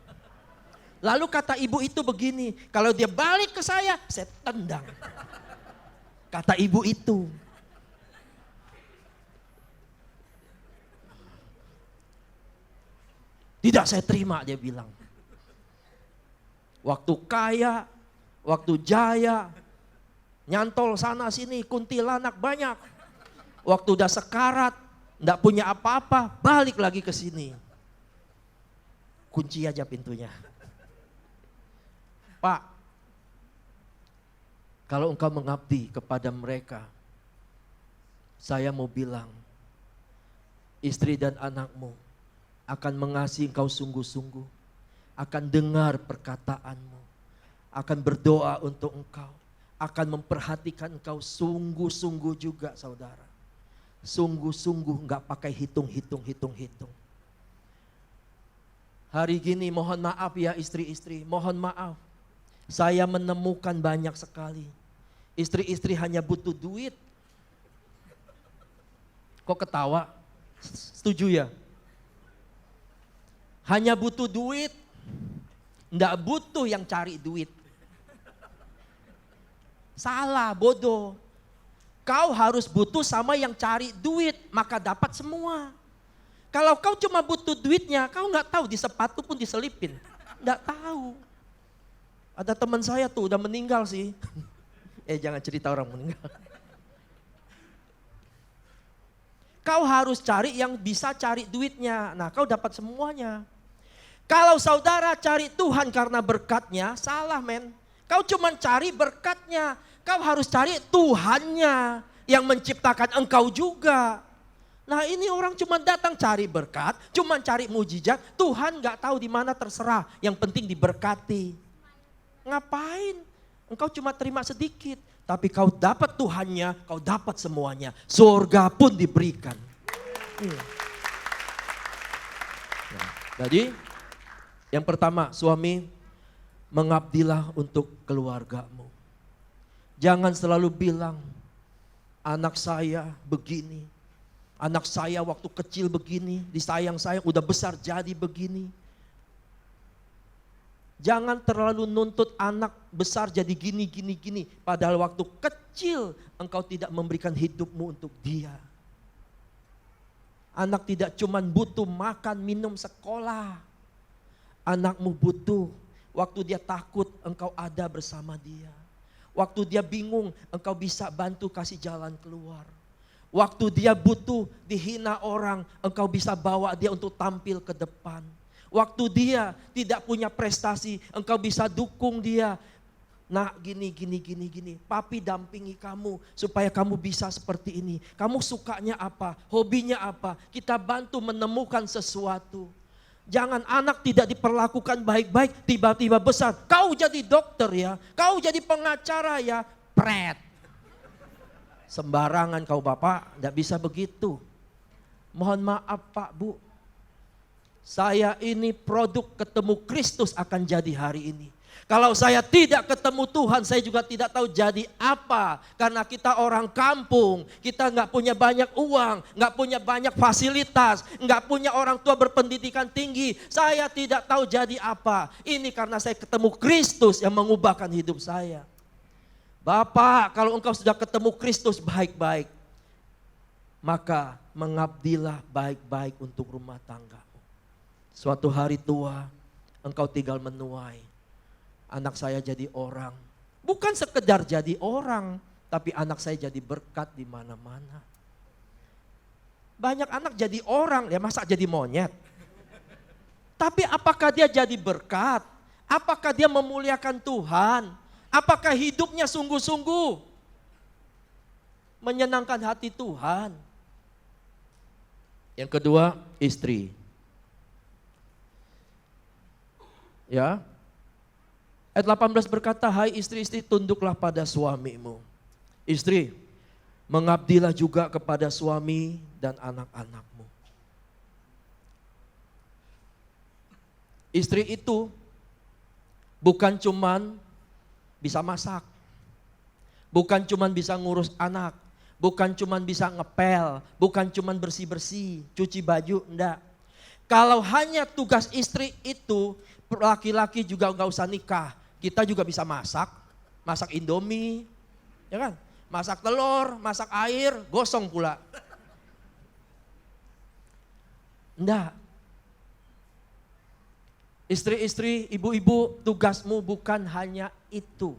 Lalu kata ibu itu begini, kalau dia balik ke saya tendang. Kata ibu itu. Tidak saya terima, dia bilang. Waktu kaya, waktu jaya, nyantol sana sini, kuntilanak banyak. Waktu udah sekarat, enggak punya apa-apa, balik lagi ke sini. Kunci aja pintunya. Pak, kalau engkau mengabdi kepada mereka, saya mau bilang, istri dan anakmu akan mengasihi engkau sungguh-sungguh, akan dengar perkataanmu, akan berdoa untuk engkau, akan memperhatikan engkau sungguh-sungguh juga saudara. Sungguh-sungguh enggak pakai hitung-hitung. Hari gini mohon maaf ya istri-istri, mohon maaf. Saya menemukan banyak sekali. Istri-istri hanya butuh duit. Kok ketawa? Setuju ya? Hanya butuh duit. Nggak butuh yang cari duit. Salah, bodoh. Kau harus butuh sama yang cari duit, maka dapat semua. Kalau kau cuma butuh duitnya, kau nggak tahu di sepatu pun diselipin. Nggak tahu. Ada teman saya tuh udah meninggal sih. Jangan cerita orang meninggal. Kau harus cari yang bisa cari duitnya. Nah, kau dapat semuanya. Kalau saudara cari Tuhan karena berkatnya, salah men. Kau cuma cari berkatnya. Kau harus cari Tuhannya yang menciptakan engkau juga. Nah, ini orang cuma datang cari berkat, cuma cari mujizat. Tuhan gak tahu di mana, terserah. Yang penting diberkati. Ngapain? Engkau cuma terima sedikit. Tapi kau dapat Tuhannya, kau dapat semuanya. Surga pun diberikan. Jadi yang pertama, suami, mengabdilah untuk keluargamu. Jangan selalu bilang, anak saya begini. Anak saya waktu kecil begini, disayang-sayang, udah besar jadi begini. Jangan terlalu nuntut anak besar jadi gini. Padahal waktu kecil engkau tidak memberikan hidupmu untuk dia. Anak tidak cuma butuh makan, minum, sekolah. Anakmu butuh waktu dia takut engkau ada bersama dia. Waktu dia bingung engkau bisa bantu kasih jalan keluar. Waktu dia butuh dihina orang, engkau bisa bawa dia untuk tampil ke depan. Waktu dia tidak punya prestasi, engkau bisa dukung dia. Nah gini. Papi dampingi kamu supaya kamu bisa seperti ini. Kamu sukanya apa? Hobinya apa? Kita bantu menemukan sesuatu. Jangan anak tidak diperlakukan baik-baik, tiba-tiba besar. Kau jadi dokter ya, kau jadi pengacara ya, pret. Sembarangan kau bapak, tidak bisa begitu. Mohon maaf Pak Bu. Saya ini produk ketemu Kristus akan jadi hari ini. Kalau saya tidak ketemu Tuhan, saya juga tidak tahu jadi apa. Karena kita orang kampung, kita nggak punya banyak uang, nggak punya banyak fasilitas, nggak punya orang tua berpendidikan tinggi. Saya tidak tahu jadi apa. Ini karena saya ketemu Kristus yang mengubahkan hidup saya. Bapak, kalau engkau sudah ketemu Kristus baik-baik, maka mengabdilah baik-baik untuk rumah tanggamu. Suatu hari tua, engkau tinggal menuai. Anak saya jadi orang, bukan sekedar jadi orang, tapi anak saya jadi berkat di mana-mana. Banyak anak jadi orang, ya masa jadi monyet. Tapi apakah dia jadi berkat? Apakah dia memuliakan Tuhan? Apakah hidupnya sungguh-sungguh menyenangkan hati Tuhan? Yang kedua, istri. Ya. Ayat 18 berkata, hai istri-istri tunduklah pada suamimu. Istri, mengabdilah juga kepada suami dan anak-anakmu. Istri itu bukan cuman bisa masak, bukan cuman bisa ngurus anak, bukan cuman bisa ngepel, bukan cuman bersih-bersih, cuci baju, enggak. Kalau hanya tugas istri itu, laki-laki juga enggak usah nikah. Kita juga bisa masak Indomie, ya kan? Masak telur, masak air, gosong pula. Enggak. Istri-istri, ibu-ibu, tugasmu bukan hanya itu.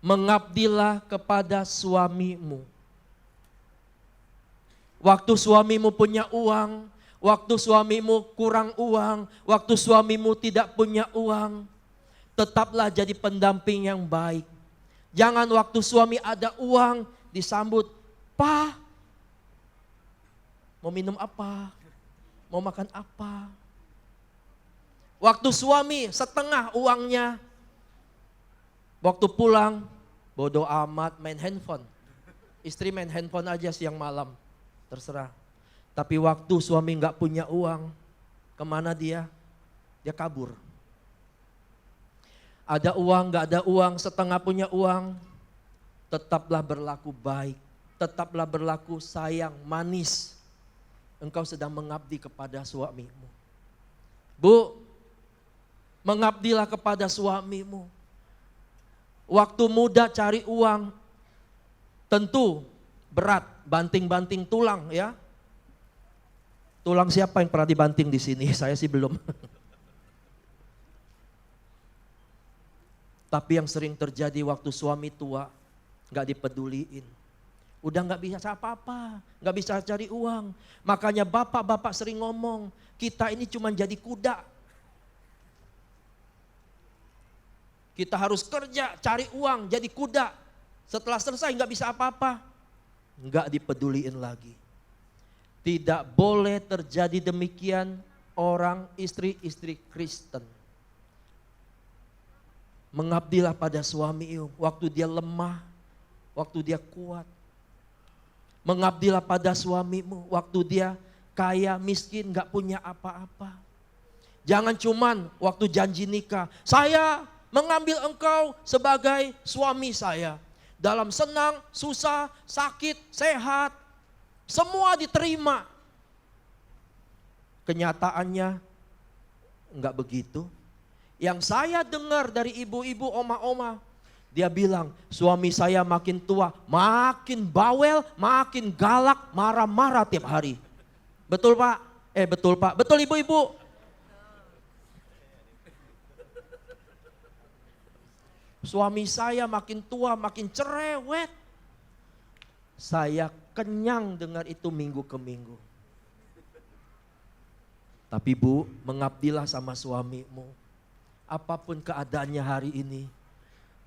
Mengabdilah kepada suamimu. Waktu suamimu punya uang, waktu suamimu kurang uang, waktu suamimu tidak punya uang, tetaplah jadi pendamping yang baik. Jangan waktu suami ada uang disambut, "Pa, mau minum apa? Mau makan apa?" Waktu suami setengah uangnya, waktu pulang bodoh amat main handphone. Istri main handphone aja siang malam, terserah. Tapi waktu suami nggak punya uang, kemana dia? Dia kabur. Ada uang, nggak ada uang, setengah punya uang, tetaplah berlaku baik, tetaplah berlaku sayang, manis. Engkau sedang mengabdi kepada suamimu. Bu, mengabdilah kepada suamimu. Waktu muda cari uang, tentu berat, banting-banting tulang ya. Tulang siapa yang pernah dibanting di sini? Saya sih belum. Tapi yang sering terjadi waktu suami tua, gak dipeduliin. Udah gak bisa apa-apa, gak bisa cari uang. Makanya bapak-bapak sering ngomong, kita ini cuma jadi kuda. Kita harus kerja, cari uang, jadi kuda. Setelah selesai gak bisa apa-apa, gak dipeduliin lagi. Tidak boleh terjadi demikian orang istri-istri Kristen. Mengabdilah pada suamimu waktu dia lemah, waktu dia kuat. Mengabdilah pada suamimu waktu dia kaya, miskin, gak punya apa-apa. Jangan cuman waktu janji nikah, saya mengambil engkau sebagai suami saya. Dalam senang, susah, sakit, sehat, semua diterima. Kenyataannya enggak begitu. Yang saya dengar dari ibu-ibu, oma-oma, dia bilang suami saya makin tua, makin bawel, makin galak, marah-marah tiap hari. Betul Pak? Betul Pak. Betul ibu-ibu? Suami saya makin tua, makin cerewet. Saya kenyang dengar itu minggu ke minggu. Tapi Bu, mengabdilah sama suamimu. Apapun keadaannya hari ini.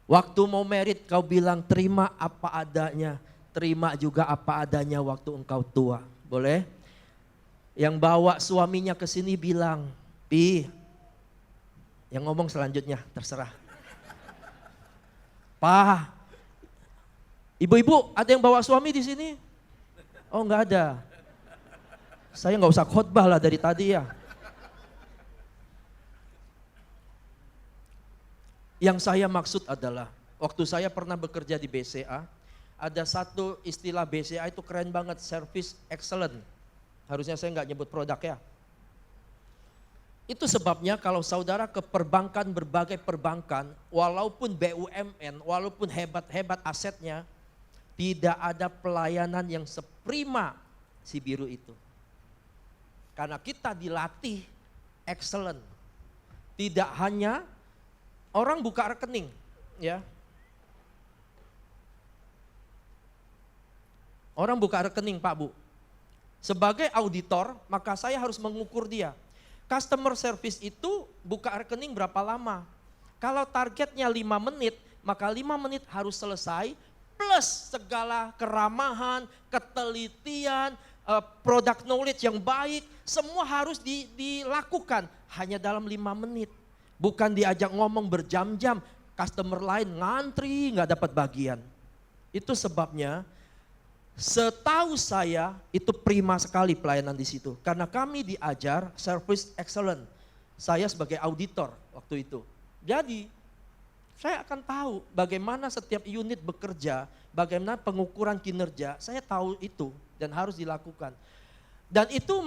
Waktu mau merit kau bilang terima apa adanya. Terima juga apa adanya waktu engkau tua. Boleh? Yang bawa suaminya ke sini bilang, Pi. Yang ngomong selanjutnya terserah. Pa, ibu-ibu ada yang bawa suami di sini? Oh enggak ada. Saya enggak usah khotbah lah dari tadi ya. Yang saya maksud adalah, waktu saya pernah bekerja di BCA, ada satu istilah BCA itu keren banget, service excellent. Harusnya saya nggak nyebut produk ya. Itu sebabnya kalau saudara ke perbankan, berbagai perbankan, walaupun BUMN, walaupun hebat-hebat asetnya, tidak ada pelayanan yang seprima si biru itu. Karena kita dilatih excellent. Tidak hanya orang buka rekening, ya. Orang buka rekening, Pak Bu. Sebagai auditor, maka saya harus mengukur dia. Customer service itu buka rekening berapa lama? Kalau targetnya 5 menit, maka 5 menit harus selesai, plus segala keramahan, ketelitian, product knowledge yang baik, semua harus dilakukan hanya dalam 5 menit. Bukan diajak ngomong berjam-jam, customer lain ngantri nggak dapat bagian. Itu sebabnya setahu saya itu prima sekali pelayanan di situ. Karena kami diajar service excellent. Saya sebagai auditor waktu itu. Jadi saya akan tahu bagaimana setiap unit bekerja, bagaimana pengukuran kinerja, saya tahu itu dan harus dilakukan. Dan itu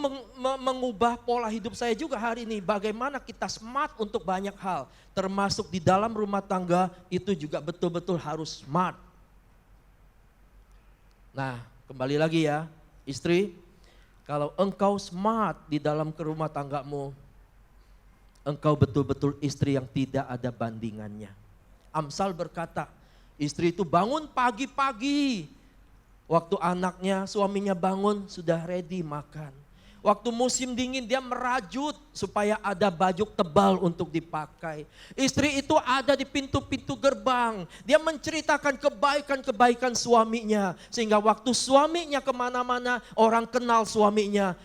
mengubah pola hidup saya juga hari ini. Bagaimana kita smart untuk banyak hal. Termasuk di dalam rumah tangga itu juga betul-betul harus smart. Nah, kembali lagi ya, istri, kalau engkau smart di dalam rumah tanggamu, engkau betul-betul istri yang tidak ada bandingannya. Amsal berkata, istri itu bangun pagi-pagi, waktu anaknya, suaminya bangun sudah ready makan. Waktu musim dingin dia merajut supaya ada baju tebal untuk dipakai. Istri itu ada di pintu-pintu gerbang. Dia menceritakan kebaikan-kebaikan suaminya. Sehingga waktu suaminya kemana-mana orang kenal suaminya.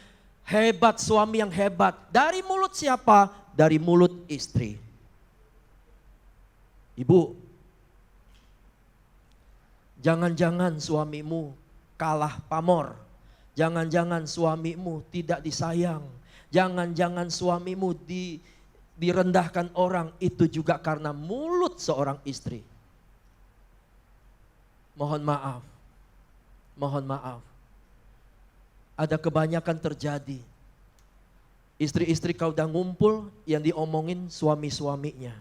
Hebat, suami yang hebat. Dari mulut siapa? Dari mulut istri. Ibu, jangan-jangan suamimu kalah pamor. Jangan-jangan suamimu tidak disayang. Jangan-jangan suamimu direndahkan orang. Itu juga karena mulut seorang istri. Mohon maaf. Mohon maaf. Ada kebanyakan terjadi. Istri-istri kau udah ngumpul yang diomongin suami-suaminya.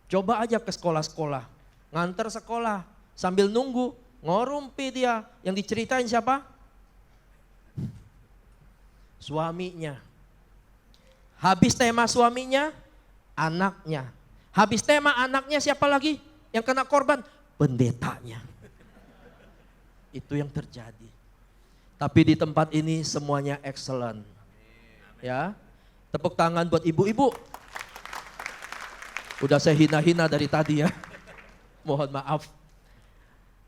Coba aja ke sekolah-sekolah. Nganter sekolah sambil nunggu. Ngorumpi dia. Yang diceritain siapa? Suaminya. Habis tema suaminya, anaknya. Habis tema anaknya siapa lagi yang kena korban? Pendetanya. Itu yang terjadi. Tapi di tempat ini semuanya excellent. Ya, tepuk tangan buat ibu-ibu. Udah saya hina-hina dari tadi ya. Mohon maaf.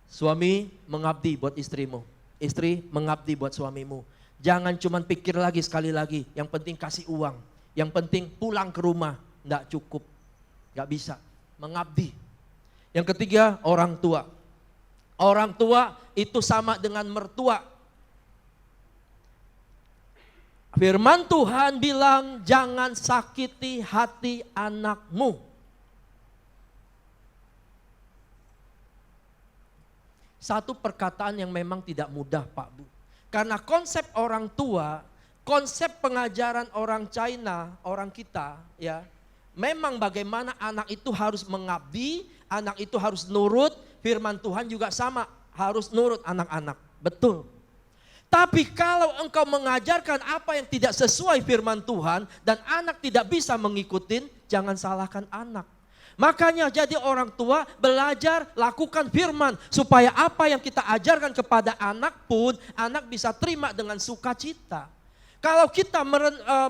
Suami mengabdi buat istrimu. Istri mengabdi buat suamimu. Jangan cuma pikir lagi sekali lagi, yang penting kasih uang, yang penting pulang ke rumah, enggak cukup, enggak bisa, mengabdi. Yang ketiga, orang tua. Orang tua itu sama dengan mertua. Firman Tuhan bilang, jangan sakiti hati anakmu. Satu perkataan yang memang tidak mudah, Pak Bu. Karena konsep orang tua, konsep pengajaran orang China, orang kita ya, memang bagaimana anak itu harus mengabdi, anak itu harus nurut, firman Tuhan juga sama, harus nurut anak-anak. Betul. Tapi kalau engkau mengajarkan apa yang tidak sesuai firman Tuhan dan anak tidak bisa mengikutin, jangan salahkan anak. Makanya jadi orang tua belajar lakukan firman supaya apa yang kita ajarkan kepada anak pun anak bisa terima dengan sukacita. Kalau kita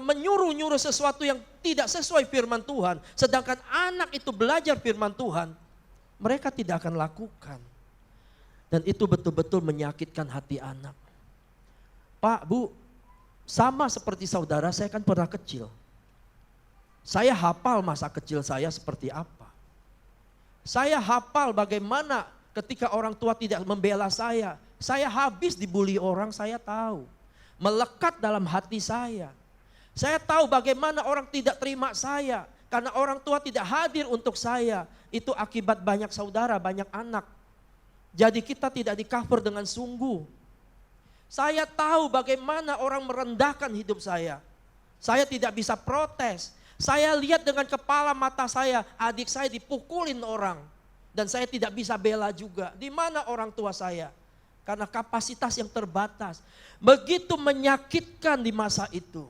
menyuruh-nyuruh sesuatu yang tidak sesuai firman Tuhan, sedangkan anak itu belajar firman Tuhan, mereka tidak akan lakukan. Dan itu betul-betul menyakitkan hati anak. Pak, Bu, sama seperti saudara, saya kan pernah kecil. Saya hafal masa kecil saya seperti apa. Saya hafal bagaimana ketika orang tua tidak membela saya. Saya habis dibully orang, saya tahu. Melekat dalam hati saya. Saya tahu bagaimana orang tidak terima saya. Karena orang tua tidak hadir untuk saya. Itu akibat banyak saudara, banyak anak. Jadi kita tidak di-cover dengan sungguh. Saya tahu bagaimana orang merendahkan hidup saya. Saya tidak bisa protes. Saya lihat dengan kepala mata saya, adik saya dipukulin orang. Dan saya tidak bisa bela juga. Di mana orang tua saya? Karena kapasitas yang terbatas. Begitu menyakitkan di masa itu.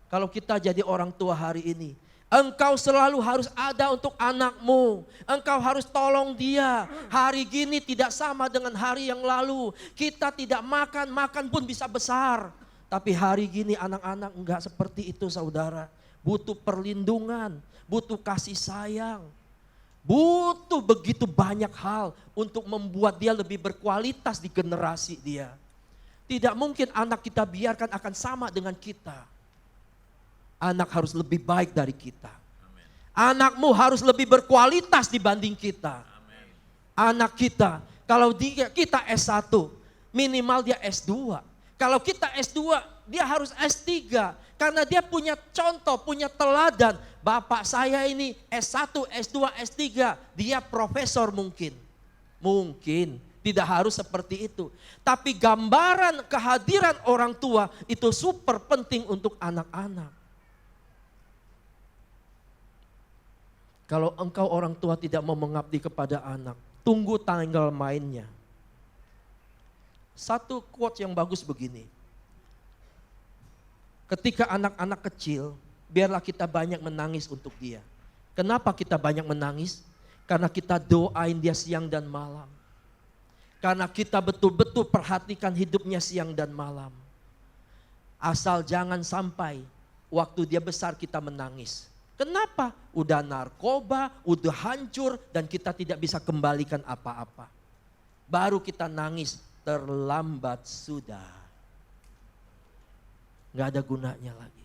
Kalau kita jadi orang tua hari ini, engkau selalu harus ada untuk anakmu. Engkau harus tolong dia. Hari gini tidak sama dengan hari yang lalu. Kita tidak makan, makan pun bisa besar. Tapi hari gini anak-anak enggak seperti itu saudara. Butuh perlindungan, butuh kasih sayang. Butuh begitu banyak hal untuk membuat dia lebih berkualitas di generasi dia. Tidak mungkin anak kita biarkan akan sama dengan kita. Anak harus lebih baik dari kita. Amen. Anakmu harus lebih berkualitas dibanding kita. Amen. Anak kita, kalau kita S1, minimal dia S2. Kalau kita S2, dia harus S3. Karena dia punya contoh, punya teladan. Bapak saya ini S1, S2, S3, dia profesor mungkin. Mungkin, tidak harus seperti itu. Tapi gambaran kehadiran orang tua itu super penting untuk anak-anak. Kalau engkau orang tua tidak mau mengabdi kepada anak, tunggu tanggal mainnya. Satu quote yang bagus begini. Ketika anak-anak kecil, biarlah kita banyak menangis untuk dia. Kenapa kita banyak menangis? Karena kita doain dia siang dan malam. Karena kita betul-betul perhatikan hidupnya siang dan malam. Asal jangan sampai waktu dia besar kita menangis. Kenapa? Udah narkoba, udah hancur dan kita tidak bisa kembalikan apa-apa. Baru kita nangis, terlambat sudah. Gak ada gunanya lagi.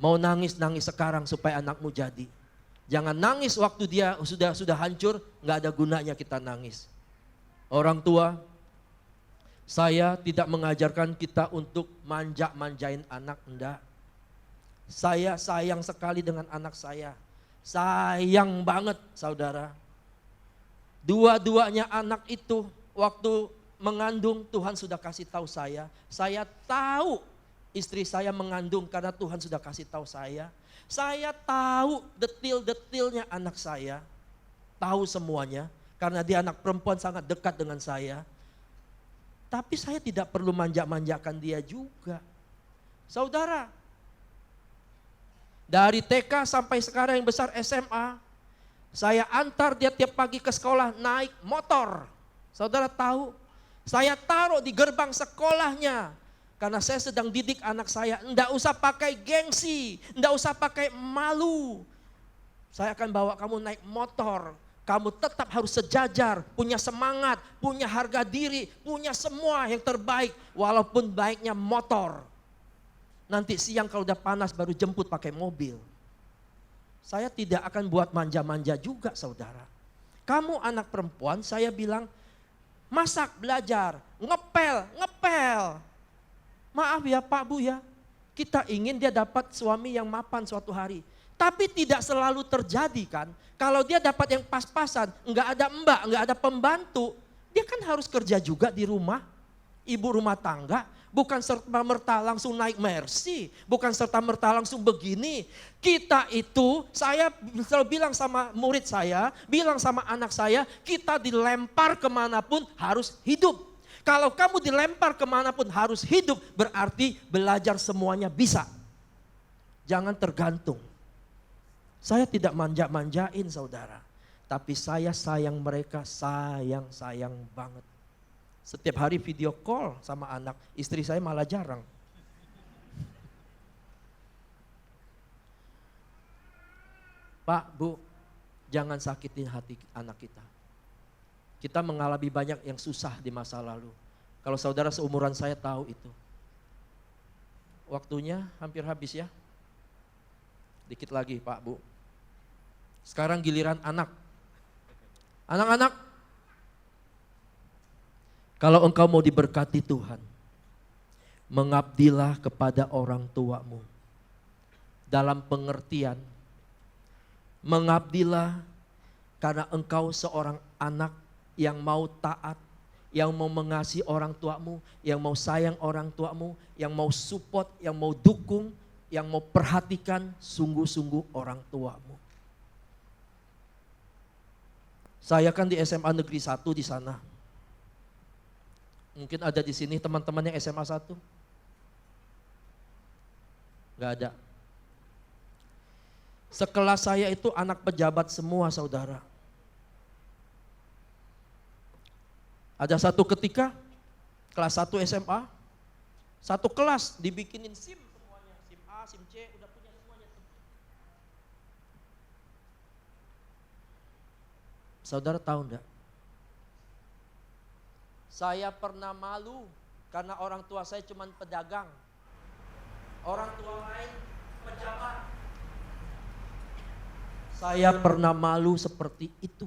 Mau nangis sekarang supaya anakmu jadi. Jangan nangis waktu dia sudah hancur, gak ada gunanya kita nangis. Orang tua, saya tidak mengajarkan kita untuk manja-manjain anak, enggak. Saya sayang sekali dengan anak saya. Sayang banget saudara. Dua-duanya anak itu waktu mengandung Tuhan sudah kasih tahu saya. Saya tahu istri saya mengandung karena Tuhan sudah kasih tahu saya. Saya tahu detil-detilnya anak saya. Tahu semuanya. Karena dia anak perempuan sangat dekat dengan saya. Tapi saya tidak perlu manja-manjakan dia juga. Saudara, dari TK sampai sekarang yang besar SMA, saya antar dia tiap pagi ke sekolah naik motor. Saudara tahu, saya taruh di gerbang sekolahnya. Karena saya sedang didik anak saya, enggak usah pakai gengsi, enggak usah pakai malu. Saya akan bawa kamu naik motor, kamu tetap harus sejajar, punya semangat, punya harga diri, punya semua yang terbaik. Walaupun baiknya motor. Nanti siang kalau udah panas baru jemput pakai mobil. Saya tidak akan buat manja-manja juga saudara. Kamu anak perempuan, saya bilang masak, belajar, ngepel. Maaf ya Pak Bu ya, kita ingin dia dapat suami yang mapan suatu hari. Tapi tidak selalu terjadi kan. Kalau dia dapat yang pas-pasan, enggak ada mbak, enggak ada pembantu. Dia kan harus kerja juga di rumah. Ibu rumah tangga, bukan serta-merta langsung naik Mercy. Bukan serta-merta langsung begini. Kita itu, saya selalu bilang sama murid saya, bilang sama anak saya, kita dilempar kemanapun harus hidup. Kalau kamu dilempar kemanapun harus hidup, berarti belajar semuanya bisa. Jangan tergantung. Saya tidak manja-manjain saudara. Tapi saya sayang mereka, sayang banget. Setiap hari video call sama anak, istri saya malah jarang. Pak, Bu, jangan sakitin hati anak kita. Kita mengalami banyak yang susah di masa lalu. Kalau saudara seumuran saya tahu itu. Waktunya hampir habis ya. Dikit lagi Pak, Bu. Sekarang giliran anak. Anak-anak, kalau engkau mau diberkati Tuhan, mengabdilah kepada orang tuamu. Dalam pengertian, Mengabdilah karena engkau seorang anak yang mau taat, yang mau mengasihi orang tuamu, yang mau sayang orang tuamu, yang mau support, yang mau dukung, yang mau perhatikan sungguh-sungguh orang tuamu. Saya kan di SMA Negeri 1 di sana. Mungkin ada di sini teman-teman yang SMA 1. Gak ada. Sekelas saya itu anak pejabat semua, saudara. Ada satu ketika, kelas 1 SMA, satu kelas dibikinin SIM semuanya. SIM A, SIM C, udah punya semuanya. Saudara tahu enggak? Saya pernah malu karena orang tua saya cuma pedagang. Orang tua lain pejabat. Saya pernah malu seperti itu.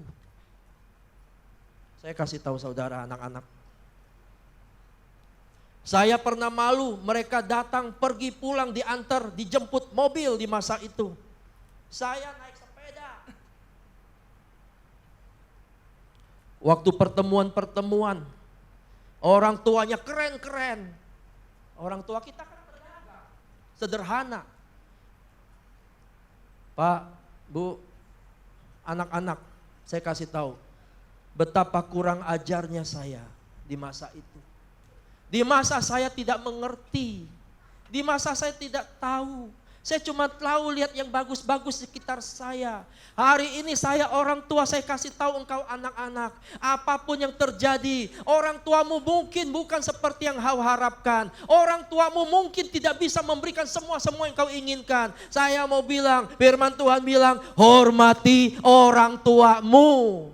Saya kasih tahu saudara anak-anak. Saya pernah malu, mereka datang, pergi, pulang, diantar, dijemput mobil di masa itu. Saya naik sepeda. Waktu pertemuan-pertemuan, orang tuanya keren-keren. Orang tua kita kan berdagang, sederhana. Pak, Bu, anak-anak, saya kasih tahu betapa kurang ajarnya saya di masa itu. Di masa saya tidak mengerti, di masa saya tidak tahu. Saya cuma tahu lihat yang bagus-bagus di sekitar saya. Hari ini saya orang tua, saya kasih tahu engkau anak-anak, apapun yang terjadi, orang tuamu mungkin bukan seperti yang kau harapkan. Orang tuamu mungkin tidak bisa memberikan semua yang kau inginkan. Saya mau bilang, firman Tuhan bilang, hormati orang tuamu.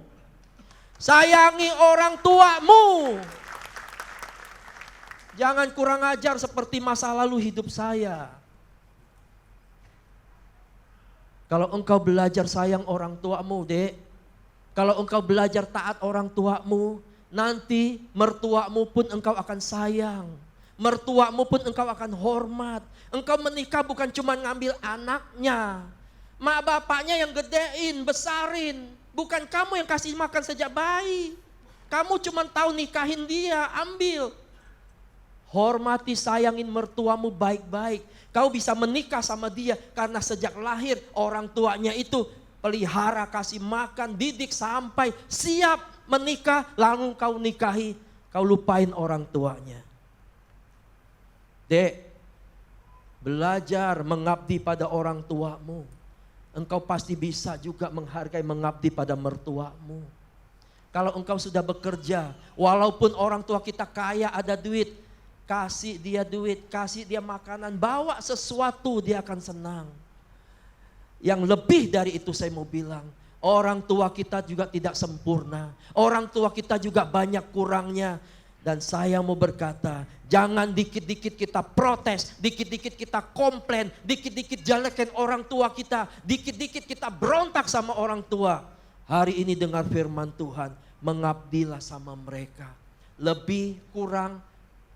Sayangi orang tuamu. Jangan kurang ajar seperti masa lalu hidup saya. Kalau engkau belajar sayang orang tuamu, Dek. Kalau engkau belajar taat orang tuamu, nanti mertuamu pun engkau akan sayang. Mertuamu pun engkau akan hormat. Engkau menikah bukan cuma ngambil anaknya. Mak bapaknya yang gedein, besarin. Bukan kamu yang kasih makan sejak bayi. Kamu cuma tahu nikahin dia, ambil. Hormati, sayangin mertuamu baik-baik. Kau bisa menikah sama dia karena sejak lahir orang tuanya itu pelihara, kasih makan, didik sampai siap menikah. Lalu kau nikahi, kau lupain orang tuanya. Dek, belajar mengabdi pada orang tuamu. Engkau pasti bisa juga menghargai, mengabdi pada mertuamu. Kalau engkau sudah bekerja, walaupun orang tua kita kaya, ada duit, kasih dia duit, kasih dia makanan, bawa sesuatu, dia akan senang. Yang lebih dari itu saya mau bilang, orang tua kita juga tidak sempurna. Orang tua kita juga banyak kurangnya. Dan saya mau berkata, jangan dikit-dikit kita protes, dikit-dikit kita komplain, dikit-dikit jelekin orang tua kita, dikit-dikit kita berontak sama orang tua. Hari ini dengar firman Tuhan, mengabdilah sama mereka. Lebih kurang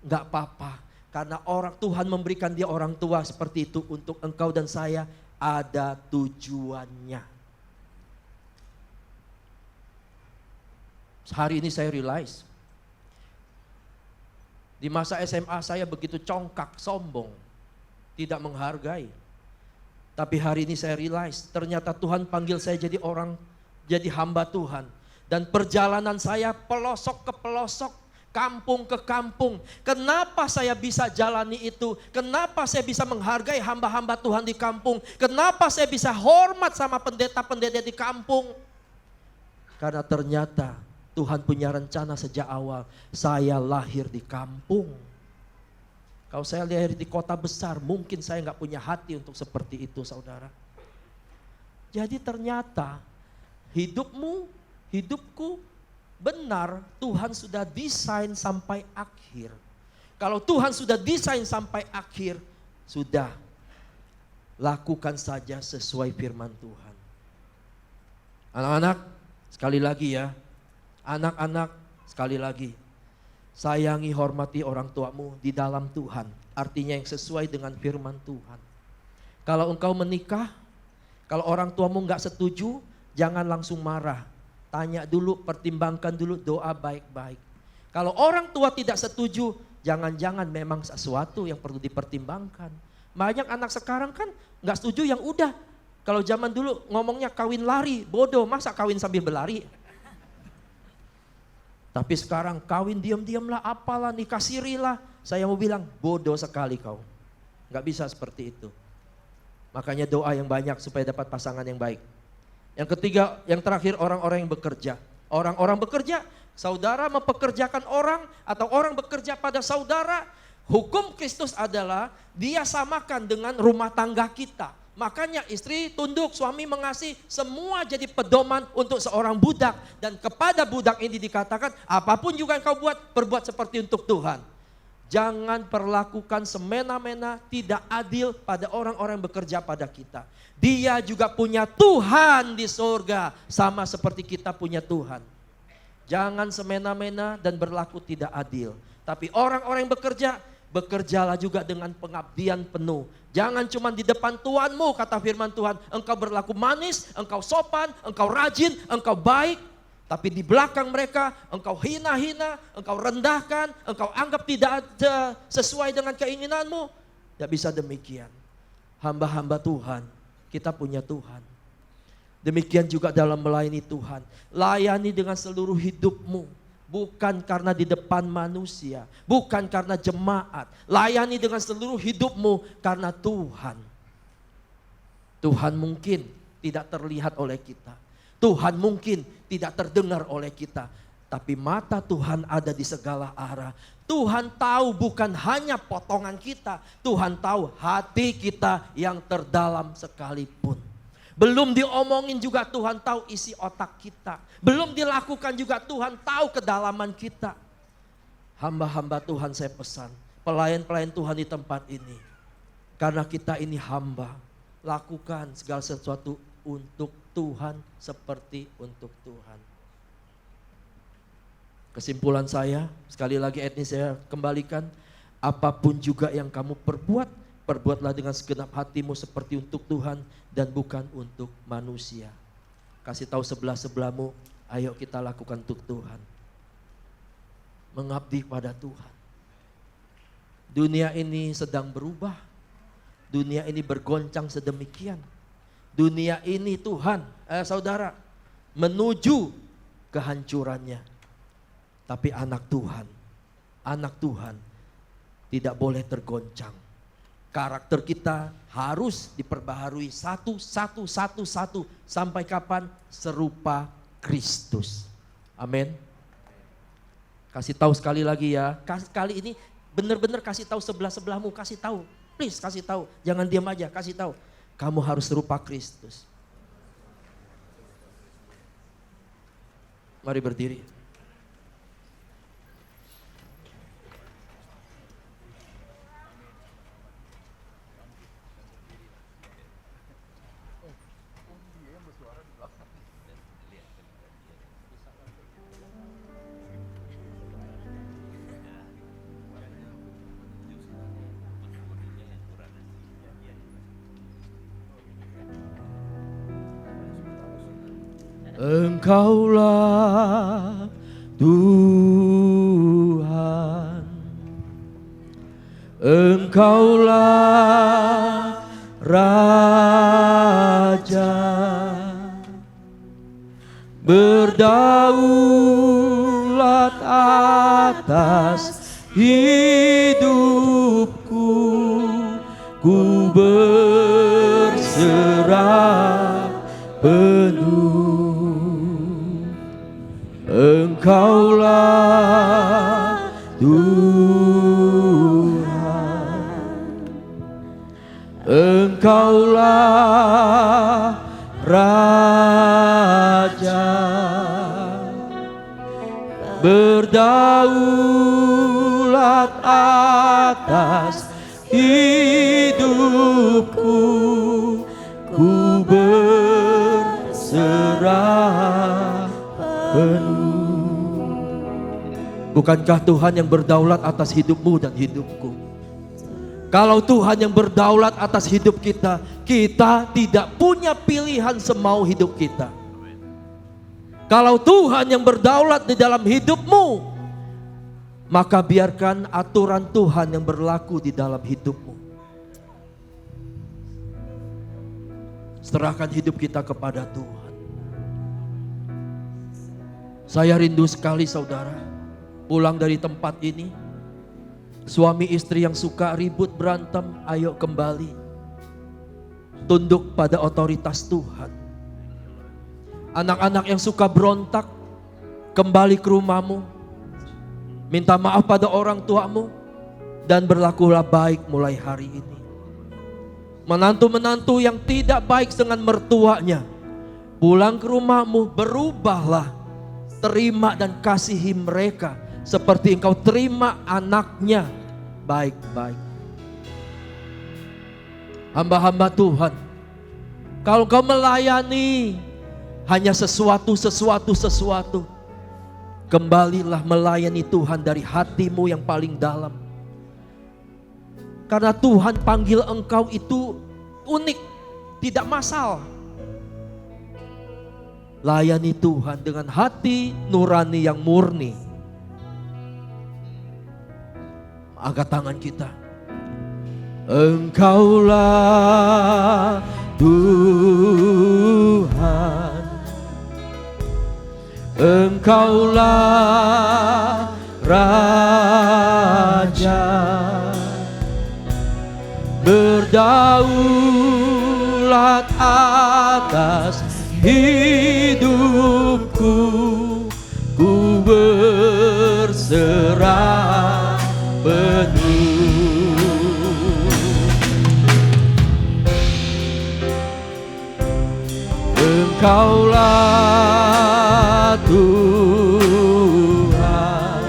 enggak apa-apa, karena orang Tuhan memberikan dia orang tua seperti itu untuk engkau dan saya, ada tujuannya. Hari ini saya realize, di masa SMA saya begitu congkak, sombong, tidak menghargai. Tapi hari ini saya realize, ternyata Tuhan panggil saya jadi orang, jadi hamba Tuhan. Dan perjalanan saya pelosok ke pelosok, kampung ke kampung. Kenapa saya bisa jalani itu? Kenapa saya bisa menghargai hamba-hamba Tuhan di kampung? Kenapa saya bisa hormat sama pendeta-pendeta di kampung? Karena ternyata Tuhan punya rencana sejak awal. Saya lahir di kampung. Kalau saya lahir di kota besar, mungkin saya nggak punya hati untuk seperti itu, saudara. Jadi ternyata hidupmu, hidupku benar, Tuhan sudah desain sampai akhir. Kalau Tuhan sudah desain sampai akhir, sudah lakukan saja sesuai firman Tuhan. Anak-anak, sekali lagi ya. Anak-anak, sekali lagi. Sayangi, hormati orang tuamu di dalam Tuhan. Artinya yang sesuai dengan firman Tuhan. Kalau engkau menikah, Kalau orang tuamu nggak setuju, jangan langsung marah. Tanya dulu, pertimbangkan dulu, doa baik-baik. Kalau orang tua tidak setuju, jangan-jangan memang sesuatu yang perlu dipertimbangkan. Banyak anak sekarang kan nggak setuju yang udah. Kalau zaman dulu ngomongnya kawin lari, bodoh, masa kawin sambil berlari? Tapi sekarang kawin diam-diamlah, apalah, nikah sirilah. Saya mau bilang, bodoh sekali kau. Nggak bisa seperti itu. Makanya doa yang banyak supaya dapat pasangan yang baik. Yang ketiga, yang terakhir, orang-orang yang bekerja. Orang-orang bekerja, saudara mempekerjakan orang atau orang bekerja pada saudara. Hukum Kristus adalah dia samakan dengan rumah tangga kita. Makanya istri tunduk, suami mengasihi, semua jadi pedoman untuk seorang budak. Dan kepada budak ini dikatakan, apapun juga yang kau buat, perbuat seperti untuk Tuhan. Jangan perlakukan semena-mena, tidak adil pada orang-orang yang bekerja pada kita. Dia juga punya Tuhan di surga, sama seperti kita punya Tuhan. Jangan semena-mena dan berlaku tidak adil. Tapi orang-orang yang bekerja, bekerjalah juga dengan pengabdian penuh. Jangan cuma di depan Tuhanmu, kata firman Tuhan, engkau berlaku manis, engkau sopan, engkau rajin, engkau baik. Tapi di belakang mereka engkau hina-hina, engkau rendahkan, engkau anggap tidak ada sesuai dengan keinginanmu. Tidak bisa demikian. Hamba-hamba Tuhan, kita punya Tuhan. Demikian juga dalam melayani Tuhan. Layani dengan seluruh hidupmu. Bukan karena di depan manusia, bukan karena jemaat. Layani dengan seluruh hidupmu karena Tuhan. Tuhan mungkin tidak terlihat oleh kita. Tuhan mungkin tidak terdengar oleh kita. Tapi mata Tuhan ada di segala arah. Tuhan tahu bukan hanya potongan kita. Tuhan tahu hati kita yang terdalam sekalipun. Belum diomongin juga Tuhan tahu isi otak kita. Belum dilakukan juga Tuhan tahu kedalaman kita. Hamba-hamba Tuhan saya pesan. Pelayan-pelayan Tuhan di tempat ini. Karena kita ini hamba. Lakukan segala sesuatu untuk Tuhan seperti untuk Tuhan. Kesimpulan saya, sekali lagi etnis saya kembalikan. Apapun juga yang kamu perbuat, perbuatlah dengan segenap hatimu seperti untuk Tuhan dan bukan untuk manusia. Kasih tahu sebelah-sebelahmu, ayo kita lakukan untuk Tuhan. Mengabdi pada Tuhan. Dunia ini sedang berubah. Dunia ini bergoncang sedemikian. Dunia ini Tuhan, saudara, menuju kehancurannya. Tapi anak Tuhan tidak boleh tergoncang. Karakter kita harus diperbaharui satu sampai kapan? Serupa Kristus. Amin. Kasih tahu sekali lagi ya. Kali ini benar-benar kasih tahu sebelah-sebelahmu, kasih tahu. Please kasih tahu, jangan diam aja, kasih tahu. Kamu harus serupa Kristus. Mari berdiri. Engkaulah Tuhan, Engkaulah Raja, berdaulat atas hidupku, ku berserah penuh. Engkaulah Tuhan, Engkaulah Raja, berdaulat atas hidupku, ku berserah penuh. Bukankah Tuhan yang berdaulat atas hidupmu dan hidupku? Kalau Tuhan yang berdaulat atas hidup kita, kita tidak punya pilihan semau hidup kita. Kalau Tuhan yang berdaulat di dalam hidupmu, maka biarkan aturan Tuhan yang berlaku di dalam hidupmu. Serahkan hidup kita kepada Tuhan. Saya rindu sekali saudara, pulang dari tempat ini, suami istri yang suka ribut berantem, ayo kembali. Tunduk pada otoritas Tuhan. Anak-anak yang suka berontak, kembali ke rumahmu. Minta maaf pada orang tuamu. Dan berlakulah baik mulai hari ini. Menantu-menantu yang tidak baik dengan mertuanya, pulang ke rumahmu, berubahlah. Terima dan kasihi mereka seperti engkau terima anaknya baik-baik. Hamba-hamba Tuhan, kalau kau melayani hanya sesuatu, kembalilah melayani Tuhan dari hatimu yang paling dalam. Karena Tuhan panggil engkau itu unik, tidak masalah. Layani Tuhan dengan hati nurani yang murni. Angkat tangan kita. Engkaulah Tuhan, Engkaulah Raja, berdaulat atas hidupku, ku berserah penuh. Engkaulah Tuhan,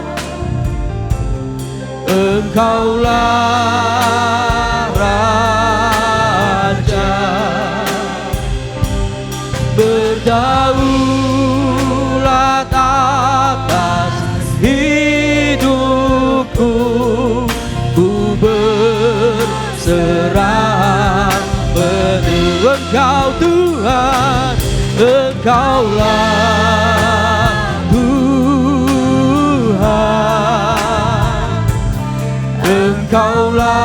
Engkaulah Raja, berdaulat atas hidupku, ku berserah penuh. Engkau Tuhan, Engkaulah Tuhan, Engkaulah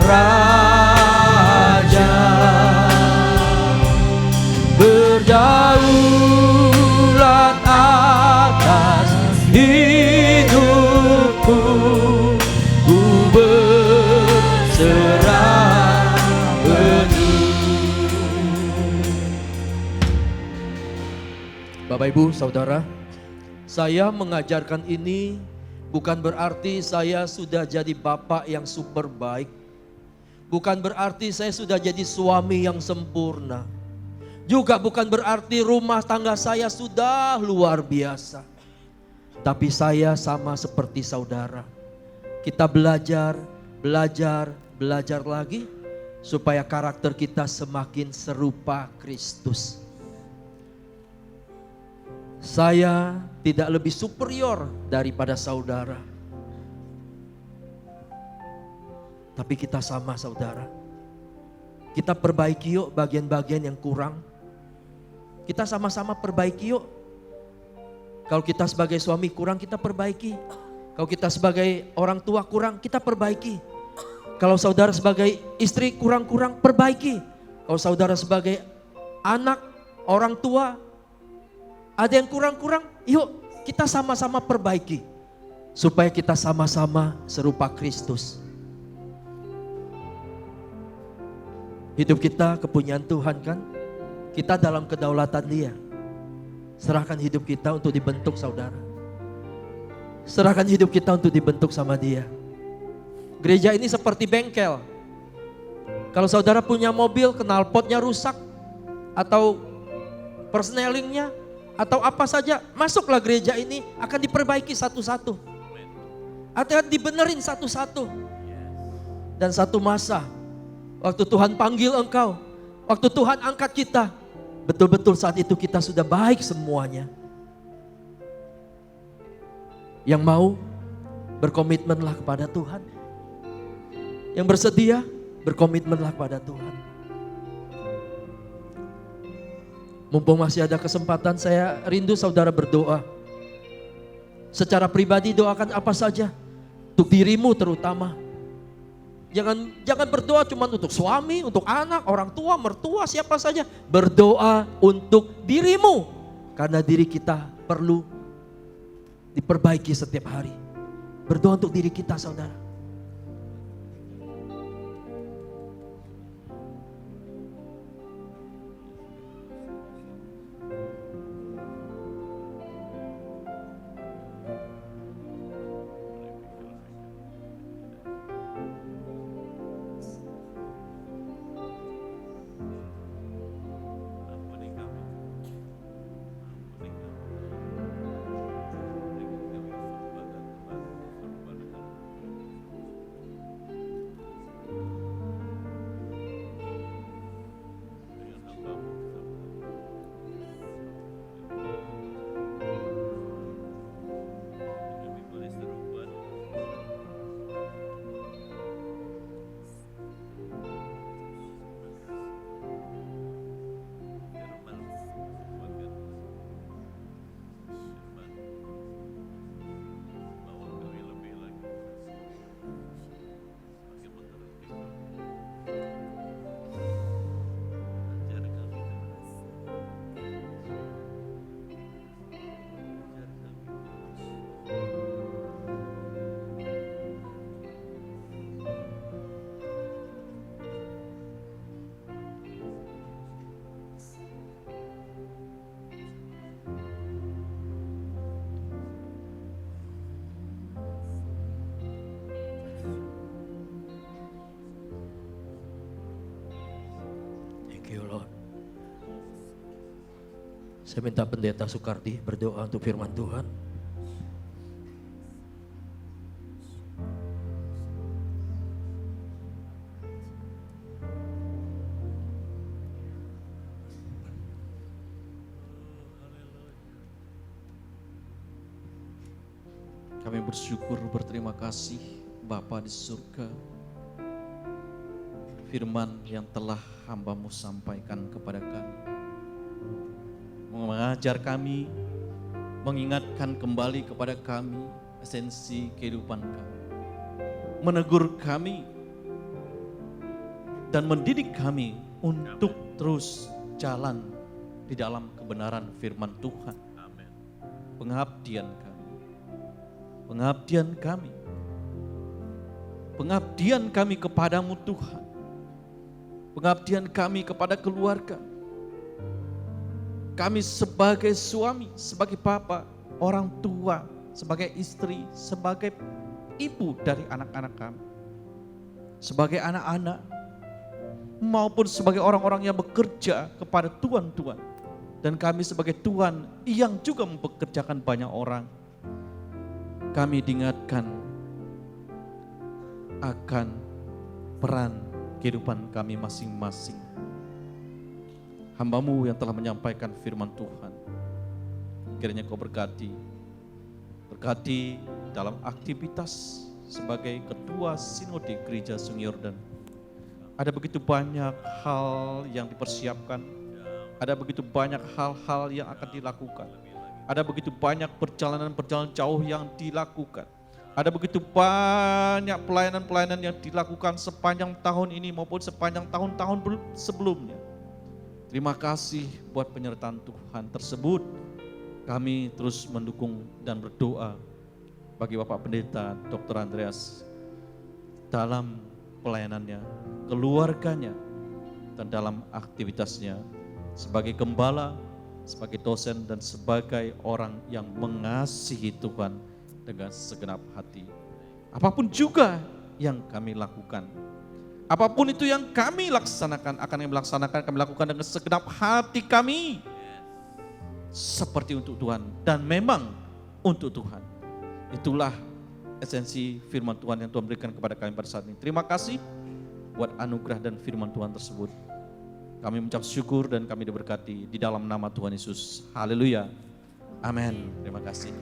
Raja, berdaulat atas hidupku, ku berserah penuh. Bapak Ibu Saudara, saya mengajarkan ini bukan berarti saya sudah jadi bapak yang super baik. Bukan berarti saya sudah jadi suami yang sempurna. Juga bukan berarti rumah tangga saya sudah luar biasa. Tapi saya sama seperti saudara. Kita belajar lagi supaya karakter kita semakin serupa Kristus. Saya tidak lebih superior daripada saudara. Tapi kita sama saudara. Kita perbaiki yuk bagian-bagian yang kurang. Kita sama-sama perbaiki yuk. Kalau kita sebagai suami kurang, kita perbaiki. Kalau kita sebagai orang tua kurang, kita perbaiki. Kalau saudara sebagai istri kurang-kurang, perbaiki. Kalau saudara sebagai anak, orang tua, ada yang kurang-kurang, yuk kita sama-sama perbaiki. Supaya kita sama-sama serupa Kristus. Hidup kita kepunyaan Tuhan kan? Kita dalam kedaulatan Dia. Serahkan hidup kita untuk dibentuk saudara. Serahkan hidup kita untuk dibentuk sama Dia. Gereja ini seperti bengkel. Kalau saudara punya mobil, knalpotnya rusak, atau persnelingnya, atau apa saja, masuklah gereja ini akan diperbaiki satu-satu. Akan dibenerin satu-satu. Dan satu masa, waktu Tuhan panggil engkau, waktu Tuhan angkat kita, betul-betul saat itu kita sudah baik semuanya. Yang mau berkomitmenlah kepada Tuhan. Yang bersedia, berkomitmenlah pada Tuhan. Mumpung masih ada kesempatan, saya rindu saudara berdoa. Secara pribadi doakan apa saja, untuk dirimu terutama. Jangan berdoa cuma untuk suami, untuk anak, orang tua, mertua, siapa saja. Berdoa untuk dirimu, karena diri kita perlu diperbaiki setiap hari. Berdoa untuk diri kita, saudara. Thank you, Lord. Saya minta Pendeta Soekardi berdoa untuk firman Tuhan. Kami bersyukur, berterima kasih Bapa di surga. Firman yang telah hamba-Mu sampaikan kepada kami, mengajar kami, mengingatkan kembali kepada kami esensi kehidupan kami, menegur kami, dan mendidik kami untuk terus jalan di dalam kebenaran firman Tuhan. Pengabdian kami kepadamu Tuhan. Pengabdian kami kepada keluarga. Kami sebagai suami, sebagai bapa, orang tua, sebagai istri, sebagai ibu dari anak-anak kami. Sebagai anak-anak, maupun sebagai orang-orang yang bekerja kepada tuan-tuan. Dan kami sebagai tuan yang juga mempekerjakan banyak orang. Kami diingatkan akan peran kehidupan kami masing-masing. Hamba-Mu yang telah menyampaikan firman Tuhan, kiranya Kau berkati dalam aktivitas sebagai ketua sinode Gereja Sungai Yordan. Ada begitu banyak hal yang dipersiapkan, ada begitu banyak hal-hal yang akan dilakukan, ada begitu banyak perjalanan-perjalanan jauh yang dilakukan. Ada begitu banyak pelayanan-pelayanan yang dilakukan sepanjang tahun ini maupun sepanjang tahun-tahun sebelumnya. Terima kasih buat penyertaan Tuhan tersebut. Kami terus mendukung dan berdoa bagi Bapak Pendeta Dr. Andreas dalam pelayanannya, keluarganya, dan dalam aktivitasnya sebagai gembala, sebagai dosen, dan sebagai orang yang mengasihi Tuhan dengan segenap hati. Apapun juga yang kami lakukan, apapun itu yang kami laksanakan, kami lakukan dengan segenap hati kami. Seperti untuk Tuhan dan memang untuk Tuhan. Itulah esensi firman Tuhan yang Tuhan berikan kepada kami pada saat ini. Terima kasih buat anugerah dan firman Tuhan tersebut. Kami mengucap syukur dan kami diberkati di dalam nama Tuhan Yesus. Haleluya. Amin. Terima kasih.